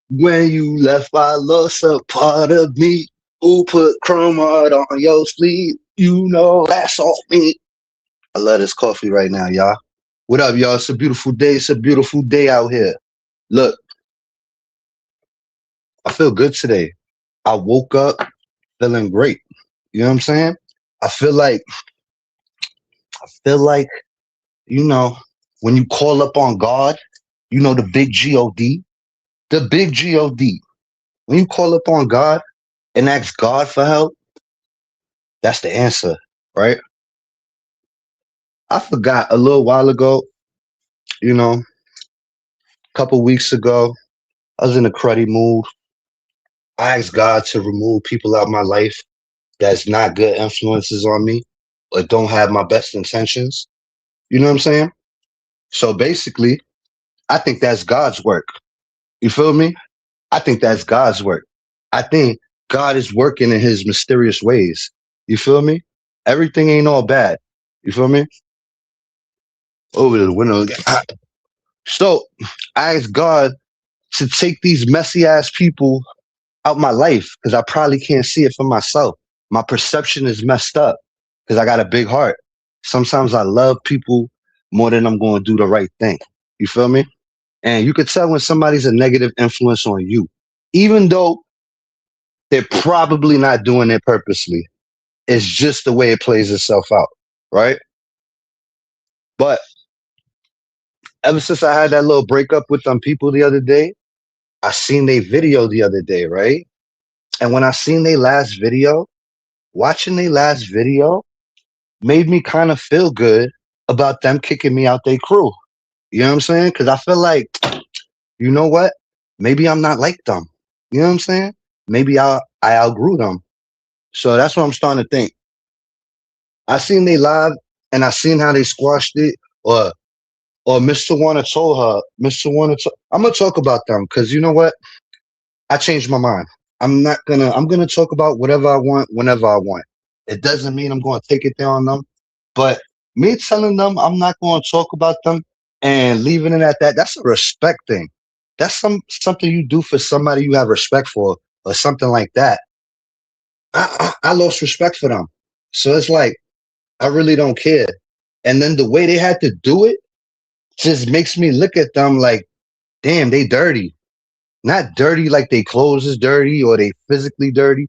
When you left, I lost a part of me. Who put chrome art on your sleeve? You know that's all me. I love this coffee right now, y'all. What up, y'all? It's a beautiful day. It's a beautiful day out here. Look, I feel good today. I woke up feeling great. You know what I'm saying? I feel like, I feel like, you know, when you call up on God, you know, the big God, the big God. When you call up on God and ask God for help, that's the answer, right? I forgot a little while ago, you know, a couple weeks ago, I was in a cruddy mood. I asked God to remove people out of my life that's not good influences on me or don't have my best intentions. You know what I'm saying? So basically, I think that's God's work. You feel me? I think that's God's work. I think God is working in his mysterious ways. You feel me? Everything ain't all bad. You feel me? Over the window again. So I asked God to take these messy ass people out my life because I probably can't see it for myself. My perception is messed up because I got a big heart. Sometimes I love people more than I'm going to do the right thing. You feel me? And you could tell when somebody's a negative influence on you, even though they're probably not doing it purposely. It's just the way it plays itself out, right? But ever since I had that little breakup with them people the other day, I seen their video the other day, right? And when I seen their last video, watching their last video made me kind of feel good about them kicking me out their crew. You know what I'm saying? Because I feel like, you know what? Maybe I'm not like them. You know what I'm saying? Maybe I outgrew them. So that's what I'm starting to think. I seen they live and I seen how they squashed it. Or Mr. Warner told her, Mr. Warner, I'm gonna talk about them because you know what? I changed my mind. I'm gonna talk about whatever I want whenever I want. It doesn't mean I'm gonna take it down on them, but me telling them I'm not gonna talk about them and leaving it at that, that's a respect thing. That's something you do for somebody you have respect for or something like that. I lost respect for them. So it's like I really don't care. And then the way they had to do it just makes me look at them like, damn, they dirty. Not dirty like they clothes is dirty or they physically dirty.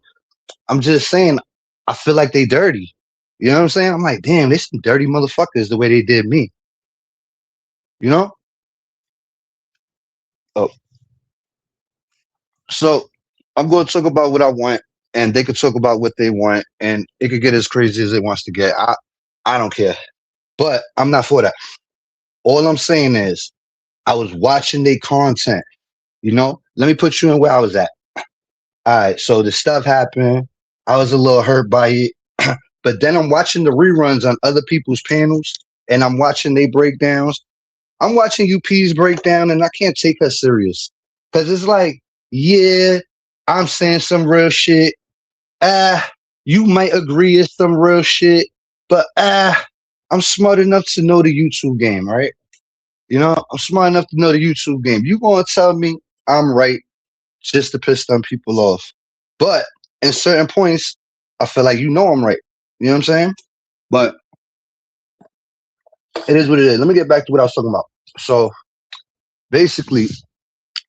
I'm just saying, I feel like they dirty. You know what I'm saying? I'm like, damn, they some dirty motherfuckers the way they did me. You know? Oh, so I'm going to talk about what I want, and they could talk about what they want, and it could get as crazy as it wants to get. I don't care, but I'm not for that. All I'm saying is, I was watching their content. You know, let me put you in where I was at. All right, so the stuff happened. I was a little hurt by it. But then I'm watching the reruns on other people's panels and I'm watching they breakdowns. I'm watching UP's breakdown and I can't take her serious. Cause it's like, yeah, I'm saying some real shit. You might agree it's some real shit, but I'm smart enough to know the YouTube game, right? You know, I'm smart enough to know the YouTube game. You gonna tell me I'm right just to piss some people off. But in certain points, I feel like you know I'm right. You know what I'm saying? But it is what it is. Let me get back to what I was talking about. So basically,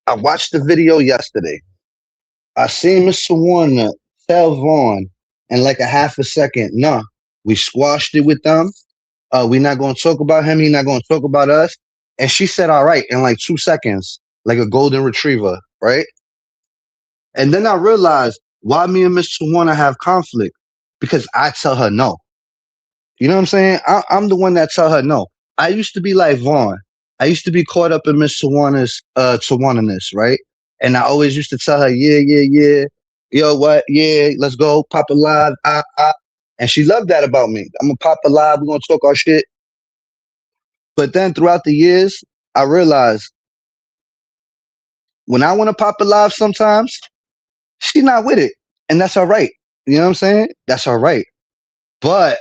I watched the video yesterday. I seen Mr. Warner tell Vaughn in like a half a second, nah, we squashed it with them. We're not going to talk about him. He's not going to talk about us. And she said, all right, in like 2 seconds, like a golden retriever, right? And then I realized why me and Mr. Warner have conflict because I tell her no. You know what I'm saying? I'm the one that tell her no. I used to be like Vaughn. I used to be caught up in Miss Tawana Tawana-ness, right? And I always used to tell her, yeah, yeah, yeah. Yo, what? Yeah, let's go, pop a live. And she loved that about me. I'm gonna pop a live, we're gonna talk our shit. But then throughout the years, I realized when I wanna pop a live sometimes, she's not with it. And that's all right. You know what I'm saying? That's all right. But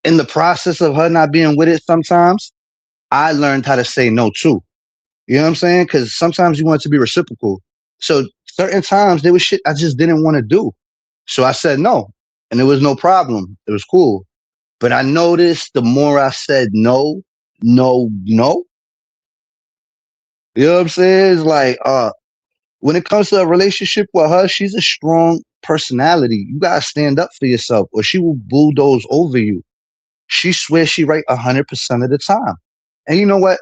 in the process of her not being with it sometimes, I learned how to say no too. You know what I'm saying? Because sometimes you want it to be reciprocal. So certain times there was shit I just didn't want to do. So I said no. And it was no problem. It was cool. But I noticed the more I said no, no, no, you know what I'm saying? It's like when it comes to a relationship with her, she's a strong personality. You gotta stand up for yourself or she will bulldoze over you. She swears she right 100% of the time. And you know what?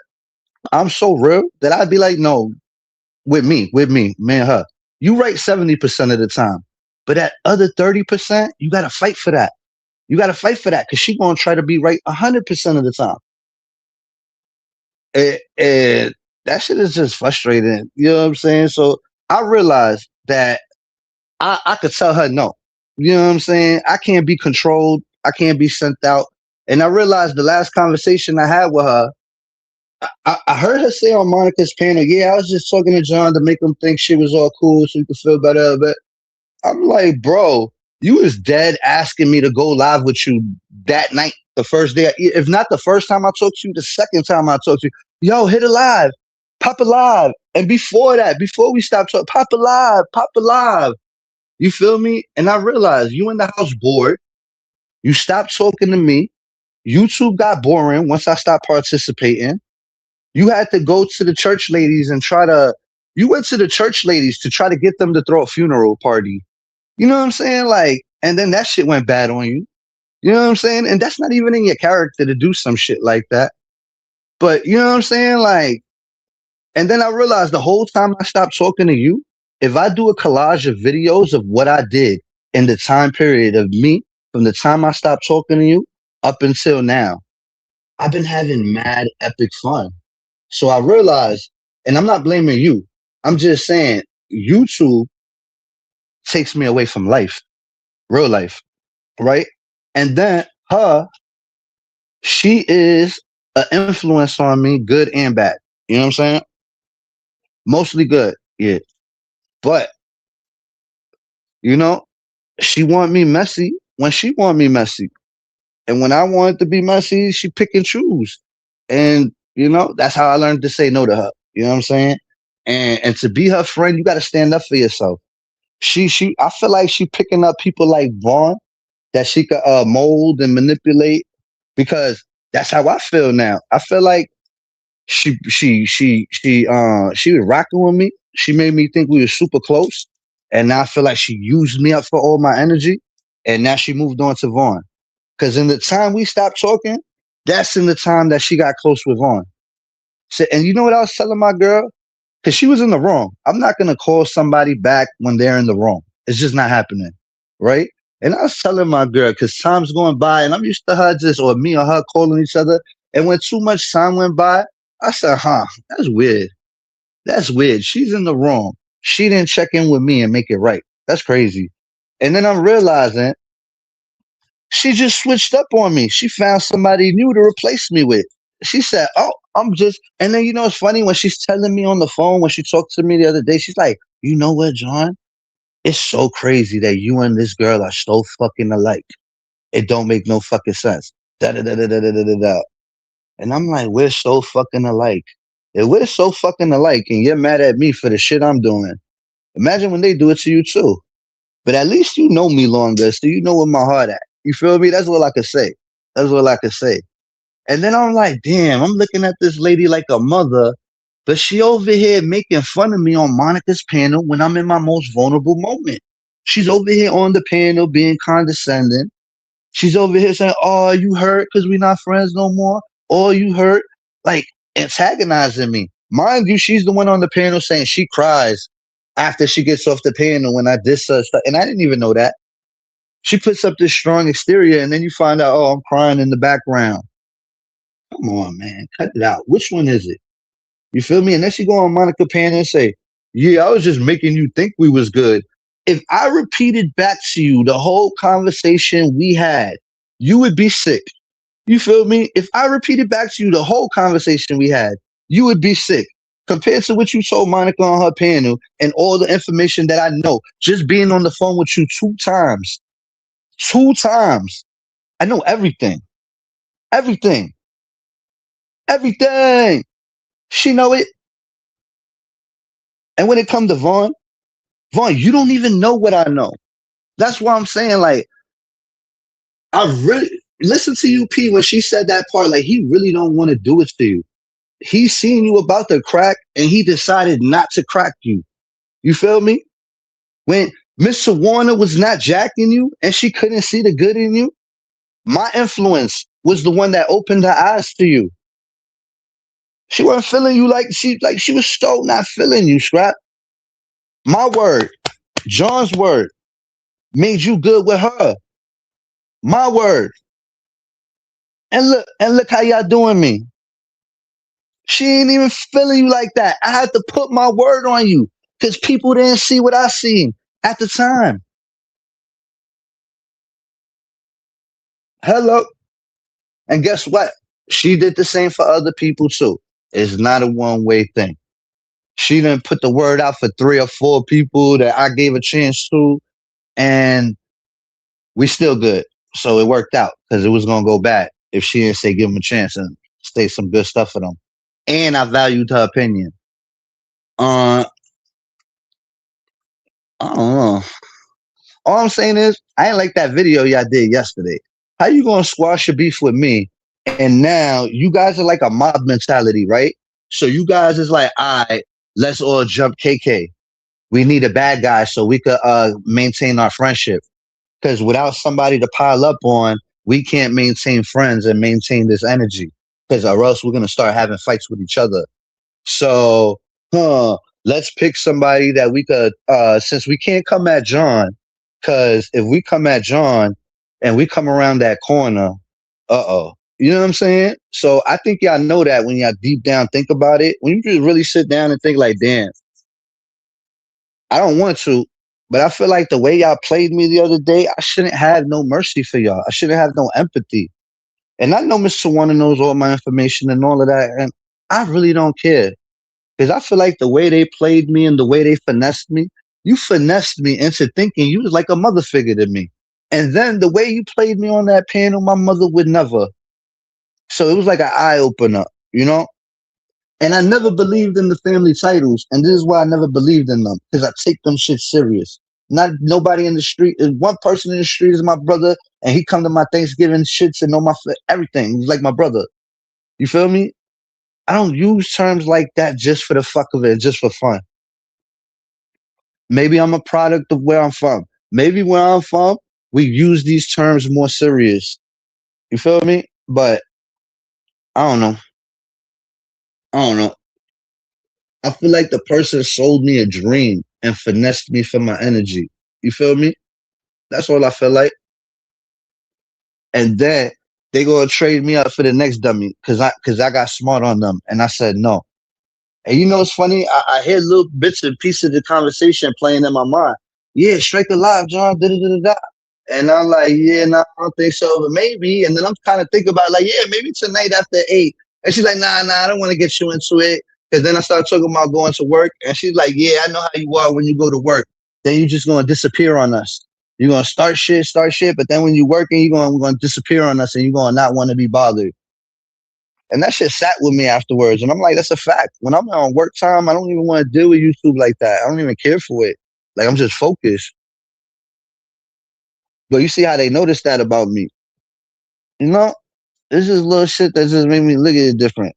I'm so real that I'd be like, no, me and her. You right 70% of the time. But that other 30%, you gotta fight for that. You gotta fight for that because she gonna try to be right 100% of the time. And that shit is just frustrating. You know what I'm saying? So I realized that I could tell her no. You know what I'm saying? I can't be controlled. I can't be sent out. And I realized the last conversation I had with her, I heard her say on Monica's panel, yeah, I was just talking to John to make him think she was all cool so he could feel better. But I'm like, bro, you was dead asking me to go live with you that night, the first day. If not the first time I talked to you, the second time I talked to you. Yo, hit a live, pop a live. And before that, before we stopped talking, pop a live, pop a live. You feel me? And I realized you in the house bored. You stopped talking to me. YouTube got boring once I stopped participating. You had to go to the church ladies and try to, you went to the church ladies to try to get them to throw a funeral party. You know what I'm saying? Like, and then that shit went bad on you. You know what I'm saying? And that's not even in your character to do some shit like that. But you know what I'm saying? Like, and then I realized the whole time I stopped talking to you, if I do a collage of videos of what I did in the time period of me from the time I stopped talking to you up until now, I've been having mad epic fun. So I realized, and I'm not blaming you. I'm just saying YouTube takes me away from life, real life, right? And then her, she is an influence on me, good and bad. You know what I'm saying? Mostly good, yeah. But you know, she want me messy when she want me messy, and when I want to be messy, she pick and choose. And you know, that's how I learned to say no to her. You know what I'm saying? And to be her friend, you got to stand up for yourself. I feel like she picking up people like Vaughn that she could mold and manipulate because that's how I feel now. I feel like she was rocking with me. She made me think we were super close. And now I feel like she used me up for all my energy. And now she moved on to Vaughn. Cause in the time we stopped talking, that's in the time that she got close with Vaughn. So, and you know what I was telling my girl? Cause she was in the wrong. I'm not gonna call somebody back when they're in the wrong. It's just not happening. Right? And I was telling my girl, cause time's going by and I'm used to her just or me or her calling each other. And when too much time went by, I said, huh, that's weird. That's weird. She's in the wrong. She didn't check in with me and make it right. That's crazy. And then I'm realizing she just switched up on me. She found somebody new to replace me with. She said, oh, I'm just, and then you know, it's funny when she's telling me on the phone, when she talked to me the other day, she's like, you know what, John? It's so crazy that you and this girl are so fucking alike. It don't make no fucking sense. Da da da da da da da da. And I'm like, we're so fucking alike. If we're so fucking alike and you're mad at me for the shit I'm doing, imagine when they do it to you too. But at least you know me longer, so you know where my heart at. You feel me? That's all I could say. That's all I could say. And then I'm like, damn, I'm looking at this lady like a mother, but she over here making fun of me on Monica's panel when I'm in my most vulnerable moment. She's over here on the panel being condescending. She's over here saying, "Oh, you hurt because we're not friends no more." Oh, you hurt, like antagonizing me. Mind you, she's the one on the panel saying she cries after she gets off the panel when I diss her stuff, and I didn't even know that. She puts up this strong exterior, and then you find out, oh, I'm crying in the background. Come on, man, cut it out. Which one is it? You feel me? And then she go on Monica panel and say, "Yeah, I was just making you think we was good." If I repeated back to you the whole conversation we had, you would be sick. You feel me? If I repeated back to you the whole conversation we had, you would be sick. Compared to what you told Monica on her panel and all the information that I know, just being on the phone with you two times, I know everything, everything, everything. She know it. And when it come to Vaughn, Vaughn, you don't even know what I know. That's why I'm saying, like, I really listen to you, P, when she said that part, like, he really don't want to do it to you. He seen you about to crack and he decided not to crack you. You feel me? When Mr. Warner was not jacking you and she couldn't see the good in you, my influence was the one that opened her eyes to you. She wasn't feeling you like she was so not feeling you, Scrap. My word, John's word made you good with her. My word. And look how y'all doing me. She ain't even feeling you like that. I had to put my word on you because people didn't see what I seen at the time. Hello. And guess what? She did the same for other people too. It's not a one-way thing. She didn't put the word out for 3 or 4 people that I gave a chance to, and we still good. So it worked out because it was gonna go bad if she didn't say give them a chance and say some good stuff for them. And I valued her opinion. Uh, I don't know. All I'm saying is, I ain't like that video y'all did yesterday. How you gonna squash your beef with me? And now you guys are like a mob mentality, right? So you guys is like, all right, let's all jump KK. We need a bad guy so we could maintain our friendship. Because without somebody to pile up on, we can't maintain friends and maintain this energy. Because or else we're gonna start having fights with each other. So, let's pick somebody that we could, since we can't come at John, because if we come at John and we come around that corner, you know what I'm saying? So I think y'all know that when y'all deep down think about it, when you just really sit down and think like, damn, I don't want to, but I feel like the way y'all played me the other day, I shouldn't have no mercy for y'all. I shouldn't have no empathy. And I know Mr. Warner knows all my information and all of that, and I really don't care. Because I feel like the way they played me and the way they finessed me, you finessed me into thinking you was like a mother figure to me. And then the way you played me on that panel, my mother would never. So it was like an eye opener, you know? And I never believed in the family titles. And this is why I never believed in them. Because I take them shit serious. Not nobody in the street. One person in the street is my brother, and he come to my Thanksgiving shits and know my everything. He's like my brother. You feel me? I don't use terms like that just for the fuck of it, just for fun. Maybe I'm a product of where I'm from. Maybe where I'm from, we use these terms more serious. You feel me? But I don't know. I don't know. I feel like the person sold me a dream and finessed me for my energy. You feel me? That's all I feel like. And then they gonna trade me up for the next dummy because I got smart on them. And I said no. And you know what's funny? I hear little bits and pieces of the conversation playing in my mind. Yeah, strike alive, John. Da, da, da, da, da. And I'm like, yeah, no, I don't think so, but maybe. And then I'm kind of thinking about like, yeah, maybe tonight after 8. And she's like, nah, I don't want to get you into it. Because then I start talking about going to work. And she's like, yeah, I know how you are when you go to work. Then you're just going to disappear on us. You're going to start shit. But then when you're working, we're going to disappear on us and you're going to not want to be bothered. And that shit sat with me afterwards. And I'm like, that's a fact. When I'm on work time, I don't even want to deal with YouTube like that. I don't even care for it. Like, I'm just focused. But you see how they noticed that about me. You know, it's just little shit that just made me look at it different.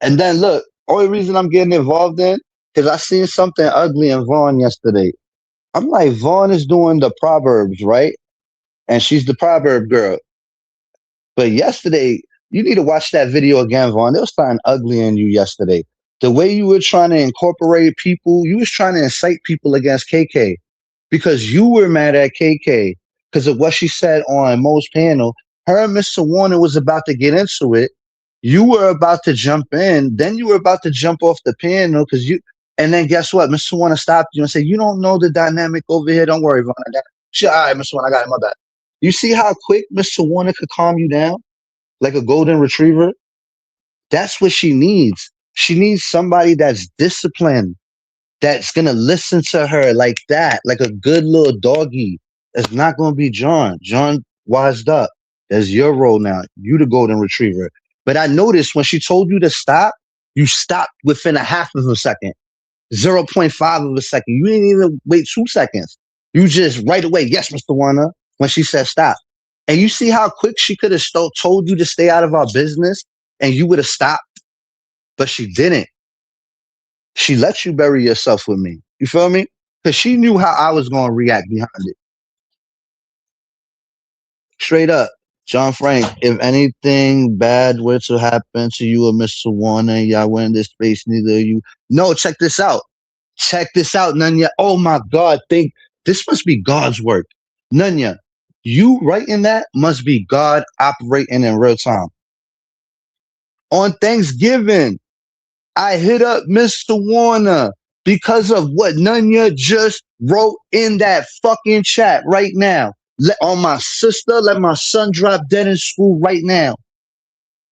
And then look, only reason I'm getting involved in, because I seen something ugly in Vaughn yesterday. I'm like, Vaughn is doing the Proverbs, right? And she's the Proverb girl. But yesterday, you need to watch that video again, Vaughn. There was something ugly in you yesterday. The way you were trying to incorporate people, you was trying to incite people against KK because you were mad at KK because of what she said on Mo's panel. Her and Mr. Warner was about to get into it. You were about to jump in. Then you were about to jump off the panel because you. And then guess what? Mr. Warner stopped you and said, "You don't know the dynamic over here. Don't worry, Vaughn. I got it." She, all right, Mr. Warner, I got it. My bad. You see how quick Mr. Warner could calm you down like a golden retriever? That's what she needs. She needs somebody that's disciplined, that's gonna listen to her like that, like a good little doggy. It's not gonna be John. John wised up. That's your role now. You the golden retriever. But I noticed when she told you to stop, you stopped within a half of a second. 0.5 of a second. You didn't even wait 2 seconds. You just right away, yes, Mr. Warner, when she said stop. And you see how quick she could have told you to stay out of our business and you would have stopped, but she didn't. She let you bury yourself with me. You feel me? Because she knew how I was going to react behind it. Straight up. John Frank, if anything bad were to happen to you or Mr. Warner, y'all were in this space, neither of you. No, check this out. Check this out, Nunya. Oh my God, this must be God's work. Nunya, you writing that must be God operating in real time. On Thanksgiving, I hit up Mr. Warner because of what Nunya just wrote in that fucking chat right now. On my sister, let my son drop dead in school right now.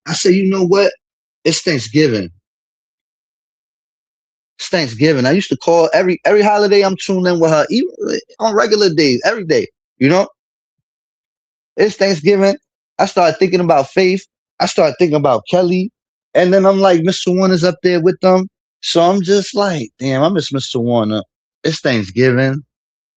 I said, you know what? It's Thanksgiving. It's Thanksgiving. I used to call every holiday. I'm tuned in with her, even on regular days, every day. You know, it's Thanksgiving. I started thinking about Faith. I started thinking about Kelly, and then I'm like, Mr. Warner's up there with them. So I'm just like, damn, I miss Mr. Warner. It's Thanksgiving.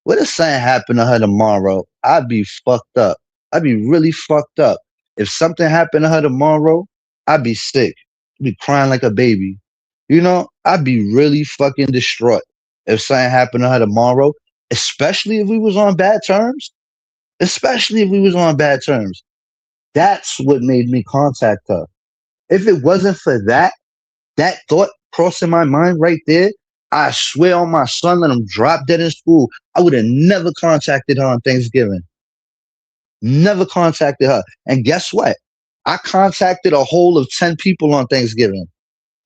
What if something happened to her tomorrow? I'd be fucked up. I'd be really fucked up. If something happened to her tomorrow, I'd be sick. I'd be crying like a baby. You know, I'd be really fucking distraught if something happened to her tomorrow, especially if we was on bad terms. Especially if we was on bad terms. That's what made me contact her. If it wasn't for that thought crossing my mind right there, I swear on my son, let him drop dead in school. I would have never contacted her on Thanksgiving. Never contacted her. And guess what? I contacted a whole of 10 people on Thanksgiving.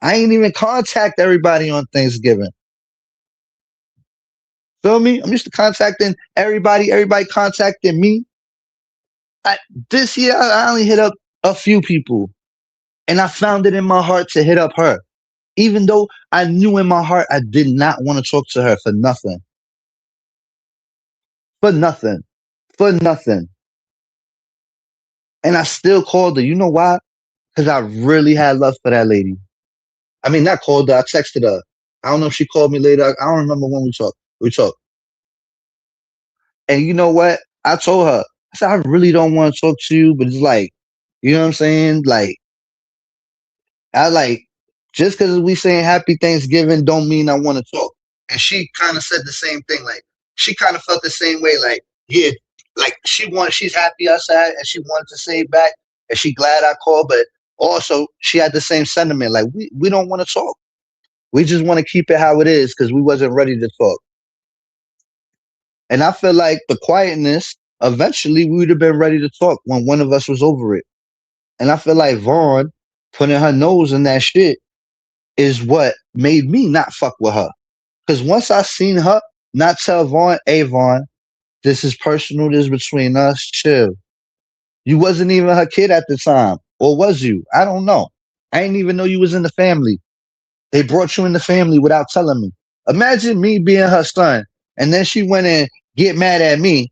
I ain't even contact everybody on Thanksgiving. Feel me? I'm used to contacting everybody. Everybody contacting me. This year, I only hit up a few people. And I found it in my heart to hit up her. Even though I knew in my heart I did not want to talk to her for nothing. For nothing. For nothing. And I still called her. You know why? Because I really had love for that lady. I mean, not called her. I texted her. I don't know if she called me later. I don't remember when we talked. We talked. And you know what? I told her. I said, I really don't want to talk to you, but it's like, you know what I'm saying? Like, I like, just because we saying happy Thanksgiving don't mean I want to talk. And she kind of said the same thing. Like, she kind of felt the same way. Like, yeah, like she's happy outside and she wanted to say it back. And she glad I called, but also she had the same sentiment. Like, we don't want to talk. We just want to keep it how it is because we wasn't ready to talk. And I feel like the quietness, eventually we would have been ready to talk when one of us was over it. And I feel like Vaughn putting her nose in that shit is what made me not fuck with her. Because once I seen her not tell Vaughn, hey Vaughn, this is personal, this is between us, chill. You wasn't even her kid at the time. Or was you? I don't know. I didn't even know you was in the family. They brought you in the family without telling me. Imagine me being her son, and then she went and get mad at me,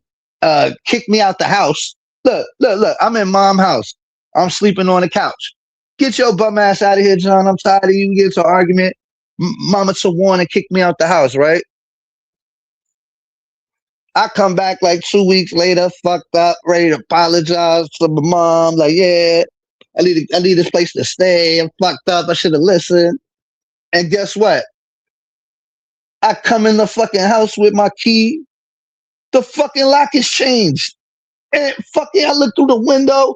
kick me out the house. Look, I'm in mom's house. I'm sleeping on the couch. Get your bum ass out of here, John. I'm tired of you. We get into an argument. Mama to warn and kick me out the house, right? I come back like 2 weeks later, fucked up, ready to apologize to my mom. Like, yeah, I need this place to stay. I'm fucked up. I should have listened. And guess what? I come in the fucking house with my key. The fucking lock is changed. And fucking, I look through the window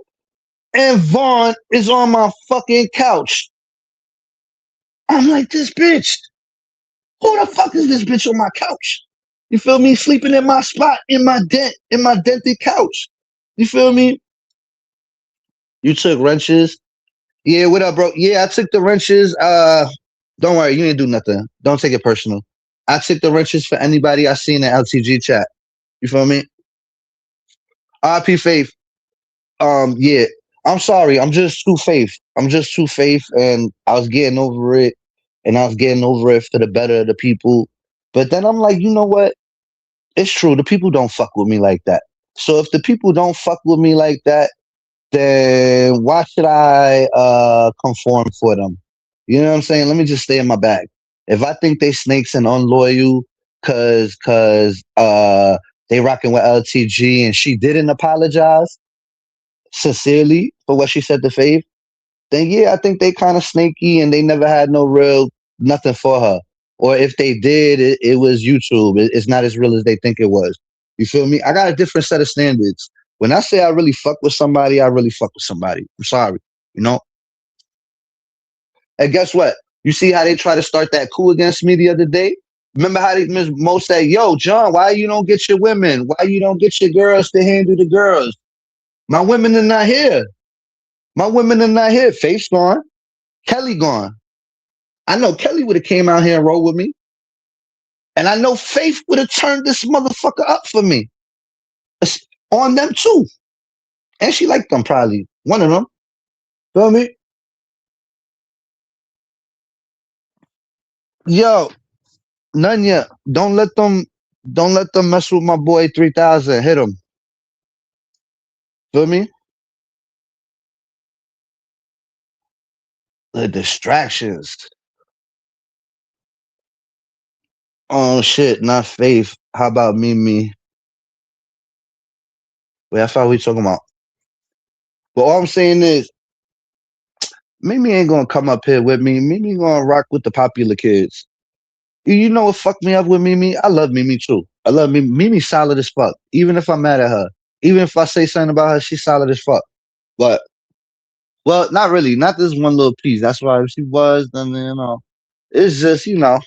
and Vaughn is on my fucking couch. I'm like, this bitch. Who the fuck is this bitch on my couch? You feel me? Sleeping in my spot, in my dented couch. You feel me? You took wrenches. Yeah, what up, bro? Yeah, I took the wrenches. Don't worry, you didn't do nothing. Don't take it personal. I took the wrenches for anybody I seen in LTG chat. You feel me? RP Faith. Yeah. I'm sorry. I'm just too faith. I'm just too faith, and I was getting over it, and I was getting over it for the better of the people. But then I'm like, you know what? It's true. The people don't fuck with me like that. So if the people don't fuck with me like that, then why should I conform for them? You know what I'm saying? Let me just stay in my bag. If I think they snakes and unloyal cause they rocking with LTG and she didn't apologize sincerely for what she said to Faith, then yeah, I think they kind of snaky and they never had no real nothing for her. Or if they did, it was YouTube. It's not as real as they think it was. You feel me? I got a different set of standards. When I say I really fuck with somebody, I really fuck with somebody. I'm sorry, you know. And guess what? You see how they try to start that coup against me the other day? Remember how they Ms. Mo said, "Yo, John, why you don't get your women? Why you don't get your girls to handle the girls? My women are not here. My women are not here. Faith's gone. Kelly gone. I know Kelly would have came out here and rolled with me, and I know Faith would have turned this motherfucker up for me on them too. And she liked them probably. One of them. Feel me? Yo, none yet. Don't let them mess with my boy 3000. Hit him. Feel me? The distractions. Oh shit, not Faith. How about Mimi? Wait, I thought we talking about. But all I'm saying is Mimi ain't gonna come up here with me. Mimi gonna rock with the popular kids. You know what fucked me up with Mimi? I love Mimi too. I love Mimi. Mimi's solid as fuck. Even if I'm mad at her. Even if I say something about her, she's solid as fuck. But well, not really. Not this one little piece. That's why if she was, then it's just, you know.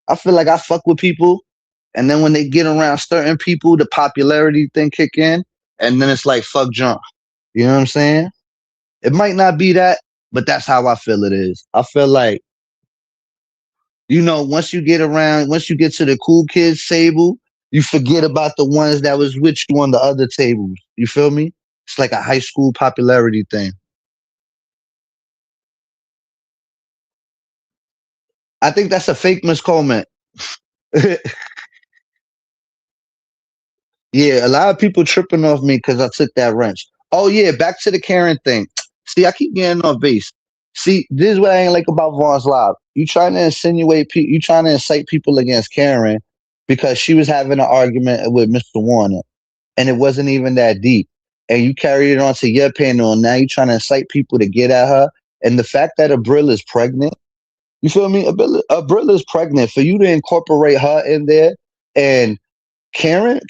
I feel like I fuck with people, and then when they get around certain people, the popularity thing kick in, and then it's like fuck John. You know what I'm saying? It might not be that, but that's how I feel it is. I feel like, once you get to the cool kids table, you forget about the ones that was with you on the other tables. You feel me? It's like a high school popularity thing. I think that's a fake miscomment. Yeah, a lot of people tripping off me because I took that wrench. Oh yeah, back to the Karen thing. See, I keep getting off base. See, this is what I ain't like about Vaughn's Live. You trying to incite people against Karen because she was having an argument with Mr. Warner, and it wasn't even that deep. And you carried it onto your panel, and now you're trying to incite people to get at her. And the fact that Abril is pregnant, you feel me? Abril is pregnant. For you to incorporate her in there and Karen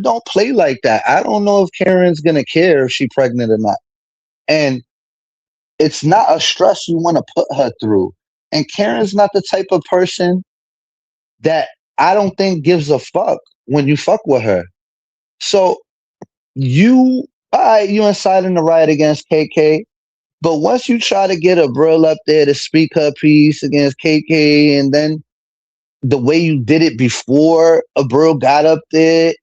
don't play like that. I don't know if Karen's gonna care if she's pregnant or not. And it's not a stress you want to put her through. And Karen's not the type of person that I don't think gives a fuck when you fuck with her. So you inciting the riot against KK, but once you try to get a Brill up there to speak her piece against KK, and then the way you did it before a Brill got up there,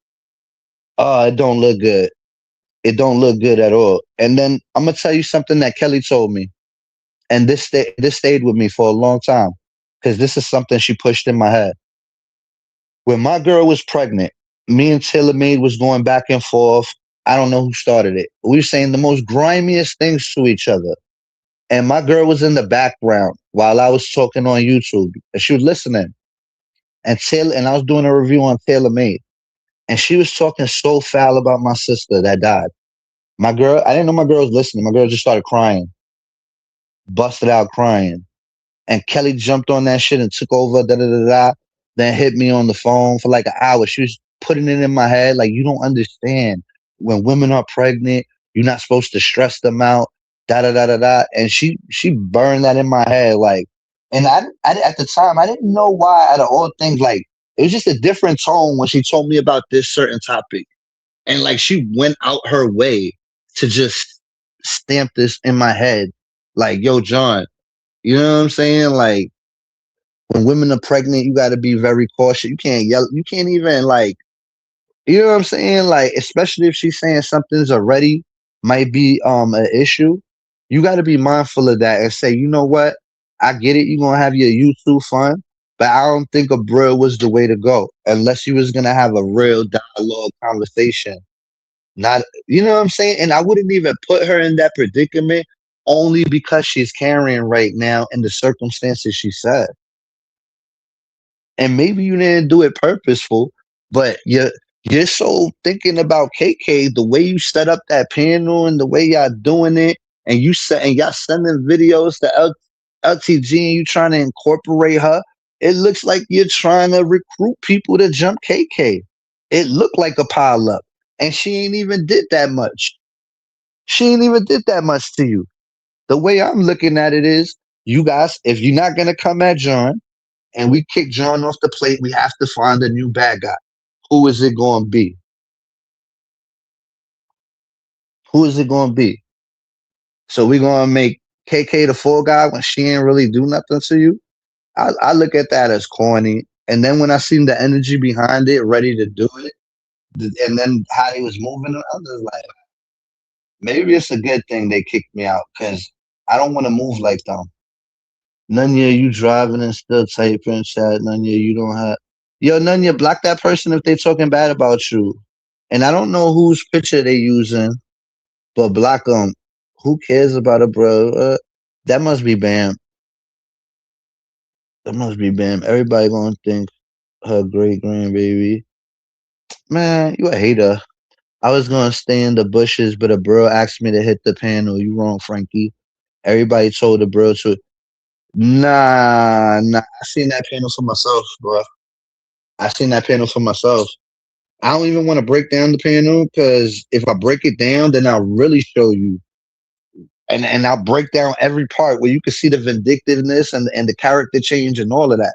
it don't look good. It don't look good at all. And then I'm gonna tell you something that Kelly told me, and this stayed with me for a long time because this is something she pushed in my head. When my girl was pregnant, me and Taylor Made was going back and forth. I don't know who started it. We were saying the most grimiest things to each other. And my girl was in the background while I was talking on YouTube, and she was listening. And I was doing a review on Taylor Made, and she was talking so foul about my sister that died. My girl, I didn't know my girl was listening. My girl just started crying, busted out crying. And Kelly jumped on that shit and took over, da da da da. Then hit me on the phone for like an hour. She was putting it in my head, like, you don't understand. When women are pregnant, you're not supposed to stress them out, da da da da da. And she burned that in my head, like, and I at the time I didn't know why. Out of all things, like, it was just a different tone when she told me about this certain topic, and like she went out her way to just stamp this in my head, like, yo, John, you know what I'm saying? Like, when women are pregnant, you got to be very cautious. You can't yell. You can't even, like, you know what I'm saying? Like, especially if she's saying something's already might be an issue, you got to be mindful of that and say, you know what? I get it. You're gonna have your YouTube fun, but I don't think a Brill was the way to go unless you was gonna have a real dialogue conversation. Not, you know what I'm saying? And I wouldn't even put her in that predicament only because she's carrying right now in the circumstances she said. And maybe you didn't do it purposeful, but you're so thinking about KK, the way you set up that panel and the way y'all doing it, and y'all sending videos to LTG and you trying to incorporate her. It looks like you're trying to recruit people to jump KK. It looked like a pile up, and she ain't even did that much. She ain't even did that much to you. The way I'm looking at it is, you guys, if you're not gonna come at John, and we kick John off the plate, we have to find a new bad guy. Who is it going to be? Who is it going to be? So we going to make KK the fall guy when she ain't really do nothing to you? I look at that as corny. And then when I seen the energy behind it, ready to do it, and then how he was moving, I was just like, maybe it's a good thing they kicked me out because I don't want to move like them. Nunya, you driving and still typing chat. Nunya, you don't have. Yo, Nunya, block that person if they talking bad about you. And I don't know whose picture they using, but block them. Who cares about it, bro? That must be Bam. That must be Bam. Everybody gonna think her great grandbaby. Man, you a hater. I was gonna stay in the bushes, but a bro asked me to hit the panel. You wrong, Frankie. Everybody told the bro to. Nah. I seen that panel for myself, bro. I seen that panel for myself. I don't even want to break down the panel because if I break it down, then I'll really show you. And I'll break down every part where you can see the vindictiveness and the character change and all of that.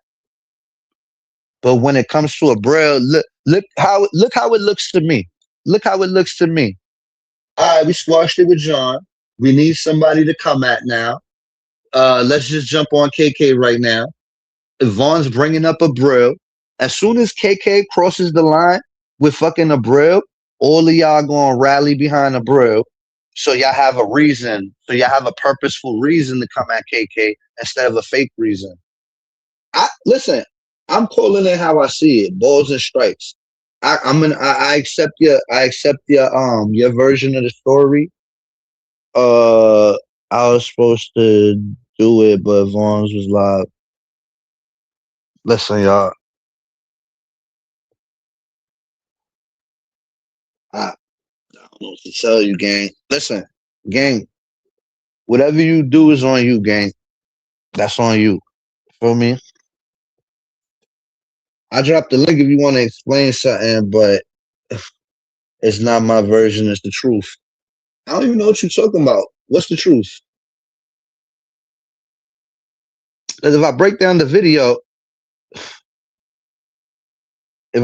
But when it comes to a braille, look how it looks to me. Look how it looks to me. All right, we squashed it with John. We need somebody to come at now. Let's just jump on KK right now. Vaughn's bringing up a Brill. As soon as KK crosses the line with fucking a Brill, all of y'all gonna rally behind a Brill. So y'all have a reason. So y'all have a purposeful reason to come at KK instead of a fake reason. Listen. I'm calling it how I see it. Balls and strikes. I accept your version of the story. I was supposed to do it, but Vaughn's was live. Listen, y'all. I don't know what to tell you, gang. Listen, gang. Whatever you do is on you, gang. That's on you. Feel me? I dropped the link if you want to explain something, but it's not my version. It's the truth. I don't even know what you're talking about. What's the truth? Because if I break down the video, I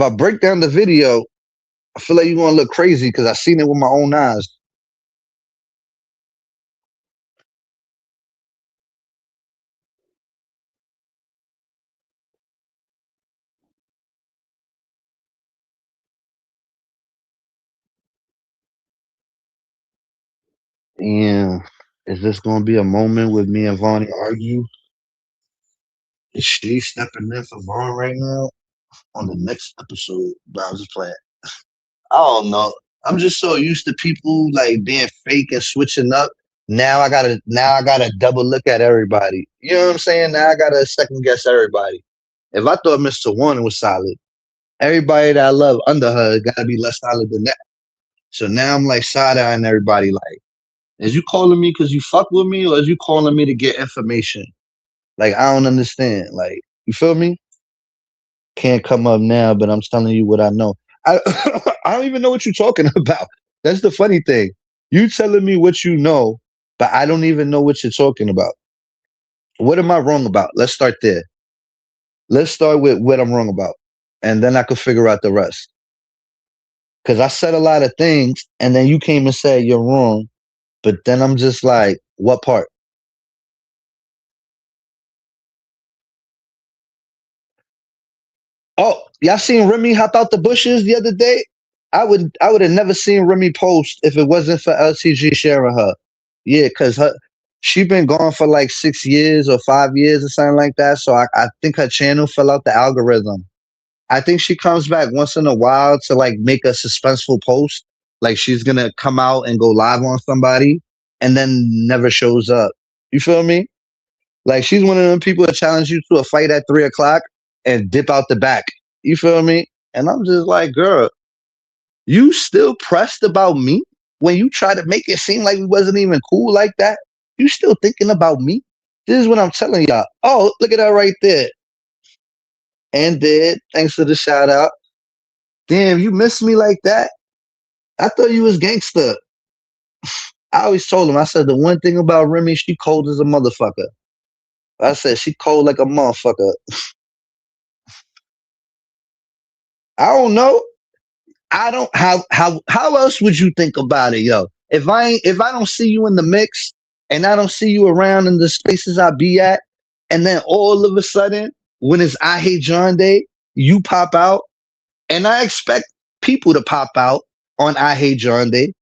feel like you're gonna look crazy because I seen it with my own eyes. And is this gonna be a moment with me and Vonnie argue? Is she stepping in for Vaughn right now on the next episode? But I was just playing. I don't know. I'm just so used to people like being fake and switching up. Now I gotta double look at everybody. You know what I'm saying? Now I gotta second guess everybody. If I thought Mr. Warner was solid, everybody that I love under her gotta be less solid than that. So now I'm like side eyeing everybody. Like, is you calling me because you fuck with me, or is you calling me to get information? Like, I don't understand. Like, you feel me? Can't come up now, but I'm telling you what I know. I I don't even know what you're talking about. That's the funny thing. You telling me what you know, but I don't even know what you're talking about. What am I wrong about? Let's start there. Let's start with what I'm wrong about, and then I could figure out the rest. Because I said a lot of things, and then you came and said you're wrong, but then I'm just like, what part? Oh, y'all seen Remy hop out the bushes the other day? I would have never seen Remy post if it wasn't for LTG sharing her. Yeah, cause she been gone for like 6 years or 5 years or something like that. So I think her channel fell out the algorithm. I think she comes back once in a while to like make a suspenseful post. Like she's gonna come out and go live on somebody. and then never shows up. You feel me? Like she's one of them people that challenge you to a fight at 3 o'clock and dip out the back. You feel me? And I'm just like, girl, you still pressed about me when you try to make it seem like we wasn't even cool like that? You still thinking about me? This is what I'm telling y'all. Oh, look at that right there. And did. Thanks for the shout out. Damn, you miss me like that? I thought you was gangster. I always told him, I said, the one thing about Remy, she cold as a motherfucker. I said, she cold like a motherfucker. I don't know. I don't how else would you think about it, yo? If I don't see you in the mix and I don't see you around in the spaces I be at, and then all of a sudden, when it's I Hate John Day, you pop out, and I expect people to pop out on I Hate John Day,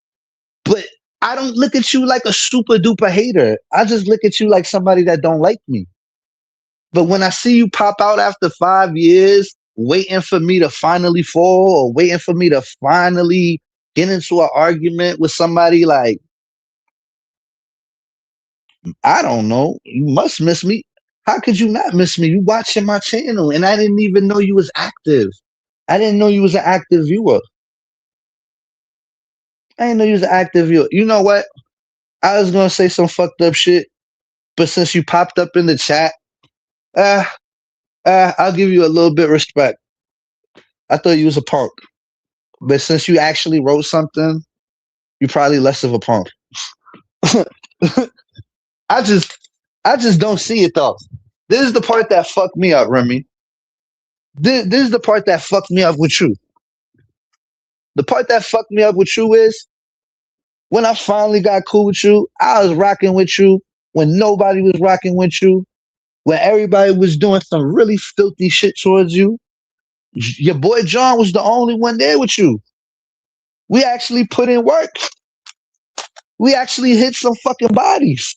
but I don't look at you like a super duper hater. I just look at you like somebody that don't like me. But when I see you pop out after 5 years, waiting for me to finally fall or waiting for me to finally get into an argument with somebody, like, I don't know, you must miss me. How could you not miss me? You watching my channel and I didn't even know you was active. I didn't know you was an active viewer. I didn't know you was an active viewer. You know what? I was gonna say some fucked up shit, but since you popped up in the chat, uh, I'll give you a little bit of respect. I thought you was a punk. But since you actually wrote something, you're probably less of a punk. I just I just don't see it though. This is the part that fucked me up, Remy. This is the part that fucked me up with you. The part that fucked me up with you is when I finally got cool with you, I was rocking with you when nobody was rocking with you, when everybody was doing some really filthy shit towards you. Your boy John was the only one there with you. We actually put in work. We actually hit some fucking bodies.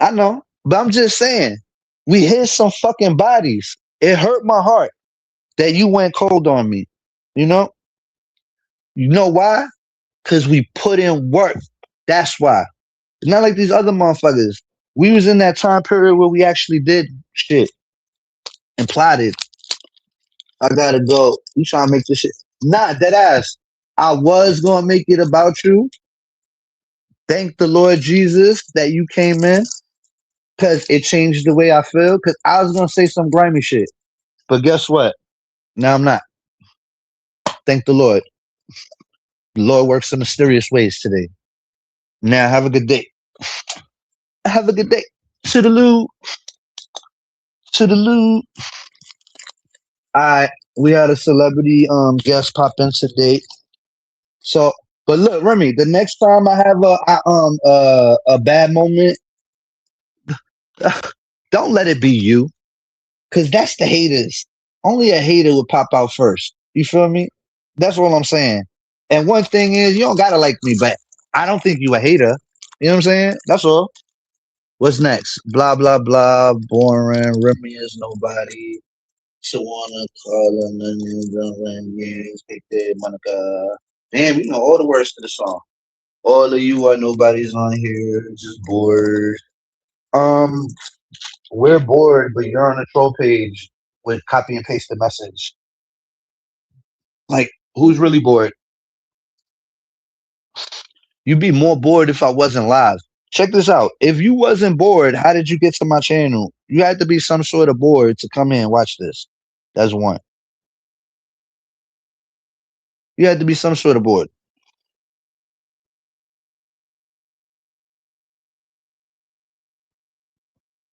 I know, but I'm just saying, we hit some fucking bodies. It hurt my heart that you went cold on me. You know? You know why? Because we put in work. That's why. It's not like these other motherfuckers. We was in that time period where we actually did shit and plotted. I gotta go. You trying to make this shit. Nah, dead ass. I was gonna make it about you. Thank the Lord Jesus that you came in. Cause it changed the way I feel. Cause I was gonna say some grimy shit. But guess what? Now I'm not. Thank the Lord. The Lord works in mysterious ways today. Now have a good day. Have a good day. Toodaloo. Toodaloo. Alright. We had a celebrity guest pop in today. So but look, Remy, the next time I have a bad moment, don't let it be you. Cause that's the haters. Only a hater would pop out first. You feel me? That's all I'm saying. And one thing is, you don't gotta like me, but I don't think you a hater. You know what I'm saying? That's all. What's next? Blah blah blah. Boring. Remy is nobody. So wanna call him and yes, Monica. Damn, you know all the words to the song. All of you are nobody's on here. Just bored. Um, we're bored, but you're on the troll page with copy and paste the message. Like, who's really bored? You'd be more bored if I wasn't live. Check this out. If you wasn't bored, how did you get to my channel? You had to be some sort of bored to come in and watch this. That's one. You had to be some sort of bored.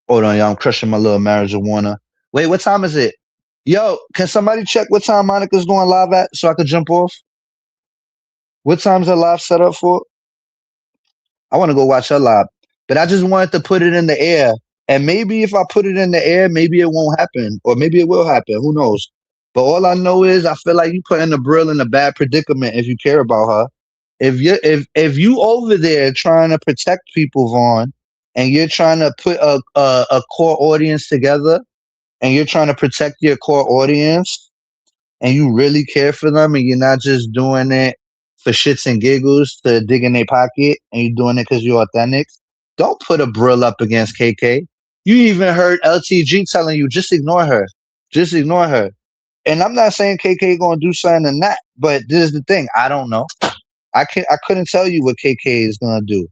Hold on, y'all. I'm crushing my little marijuana. Wait, what time is it? Yo, can somebody check what time Monica's going live at so I could jump off? What time's her live set up for? I want to go watch her live. But I just wanted to put it in the air. And maybe if I put it in the air, maybe it won't happen. Or maybe it will happen. Who knows? But all I know is I feel like you putting the Brill in a bad predicament if you care about her. If you over there trying to protect people, Vaughn, and you're trying to put a core audience together, and you're trying to protect your core audience, and you really care for them, and you're not just doing it for shits and giggles to dig in their pocket and you doing it because you're authentic, don't put a brill up against KK. You even heard LTG telling you just ignore her. Just ignore her. And I'm not saying KK gonna do something in that, but this is the thing. I don't know. I couldn't tell you what KK is gonna do.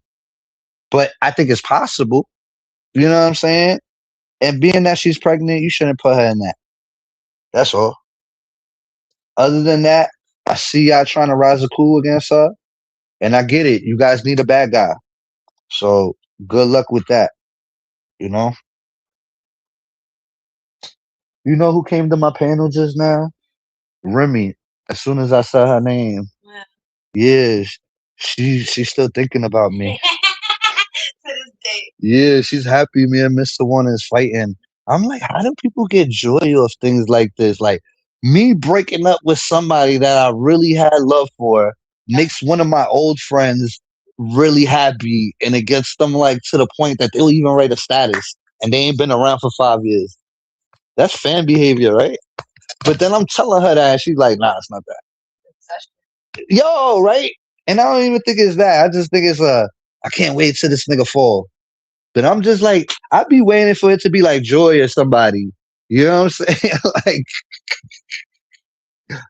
But I think it's possible. You know what I'm saying? And being that she's pregnant, you shouldn't put her in that. That's all. Other than that, I see y'all trying to rise a coup against her. And I get it. You guys need a bad guy. So good luck with that. You know? You know who came to my panel just now? Remy. As soon as I said her name. Yeah, she's still thinking about me. To this day. Yeah, she's happy me and Mr. One is fighting. I'm like, how do people get joy of things like this? Like me breaking up with somebody that I really had love for makes one of my old friends really happy, and it gets them like to the point that they'll even write a status and they ain't been around for 5 years. That's fan behavior, right? But then I'm telling her that she's like, nah, it's not that. Yo, right? And I don't even think it's that. I just think it's I can't wait till this nigga fall. But I'm just like, I'd be waiting for it to be like Joy or somebody. You know what I'm saying? Like,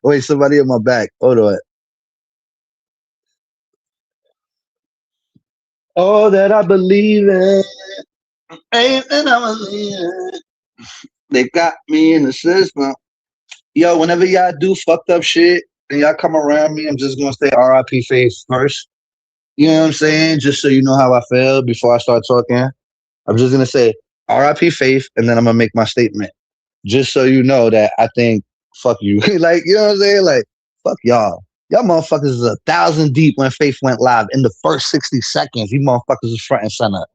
wait, somebody in my back. Hold on. All that I believe in, ain't that I believe in. They got me in the system. Yo, whenever y'all do fucked up shit and y'all come around me, I'm just gonna say RIP face first. You know what I'm saying? Just so you know how I feel before I start talking. I'm just gonna say RIP Faith, and then I'm gonna make my statement. Just so you know that I think fuck you. Like, you know what I'm saying? Like, fuck y'all. Y'all motherfuckers is 1,000 deep when Faith went live. In the first 60 seconds, you motherfuckers was front and center.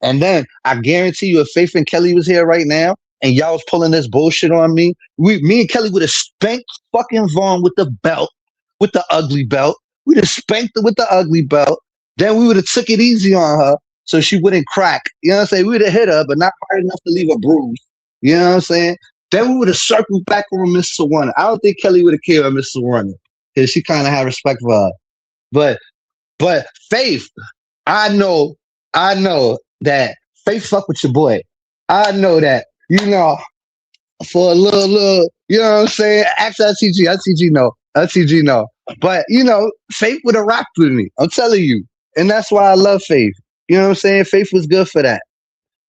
And then I guarantee you, if Faith and Kelly was here right now and y'all was pulling this bullshit on me, me and Kelly would have spanked fucking Vaughn with the belt, with the ugly belt. We'd have spanked her with the ugly belt. Then we would have took it easy on her so she wouldn't crack. You know what I'm saying? We would have hit her, but not hard enough to leave a bruise. You know what I'm saying? Then we would have circled back on Mr. Warner. I don't think Kelly would have cared about Mr. Warner because she kind of had respect for her. But Faith, I know that Faith fuck with your boy. I know that, you know, for a little, you know what I'm saying? Ask LTG. LTG no. But, you know, Faith would have rocked with me. I'm telling you. And that's why I love Faith. You know what I'm saying? Faith was good for that.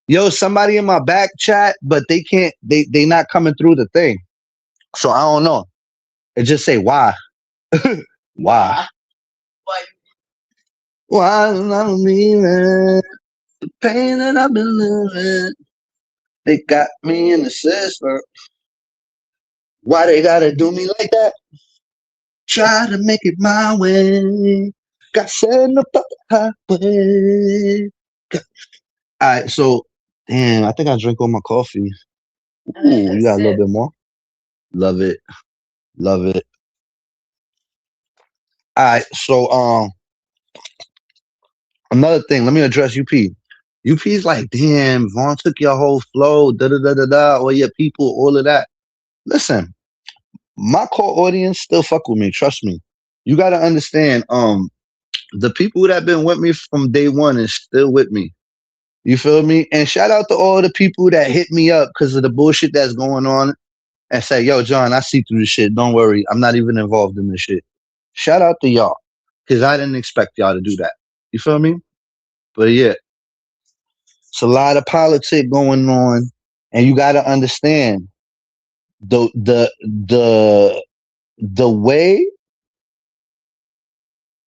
Yo, somebody in my back chat, but they can't, they not coming through the thing. So I don't know. It just say why. Why? Why I'm leaving? The pain that I've been living. They got me in the system. Why they gotta do me like that? Try to make it my way. Got sent up the highway. Alright, so damn, I think I drank all my coffee. Ooh, you got a little bit more? Love it. Love it. Alright, so another thing, let me address UP. UP's like, damn, Vaughn took your whole flow, da da da da da, all your people, all of that. Listen, my core audience still fuck with me. Trust me. You gotta understand, the people that have been with me from day one is still with me. You feel me? And shout out to all the people that hit me up because of the bullshit that's going on and say, yo, John, I see through this shit. Don't worry. I'm not even involved in this shit. Shout out to y'all because I didn't expect y'all to do that. You feel me? But yeah, it's a lot of politics going on, and you got to understand the the way,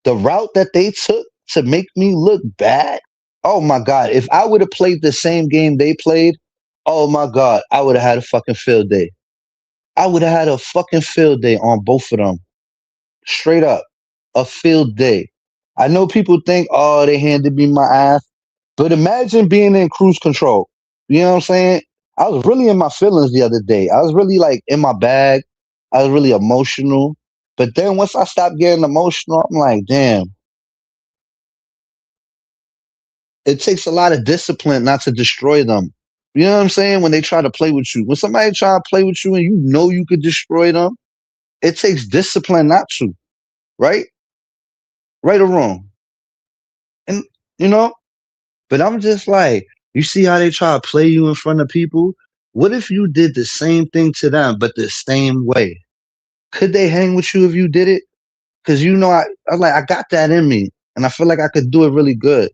the route that they took to make me look bad. Oh my God. If I would have played the same game they played, oh my God, I would have had a fucking field day. I would have had a fucking field day on both of them. Straight up. A field day. I know people think, oh, they handed me my ass. But imagine being in cruise control. You know what I'm saying? I was really in my feelings the other day. I was really like in my bag. I was really emotional. But then once I stopped getting emotional, I'm like, damn, it takes a lot of discipline not to destroy them. You know what I'm saying? When they try to play with you. When somebody try to play with you and you know you could destroy them, it takes discipline not to, right? right or wrong. And you know, but I'm just like, you see how they try to play you in front of people? What if you did the same thing to them, but the same way? Could they hang with you if you did it? Because I like I got that in me, and I feel like I could do it really good.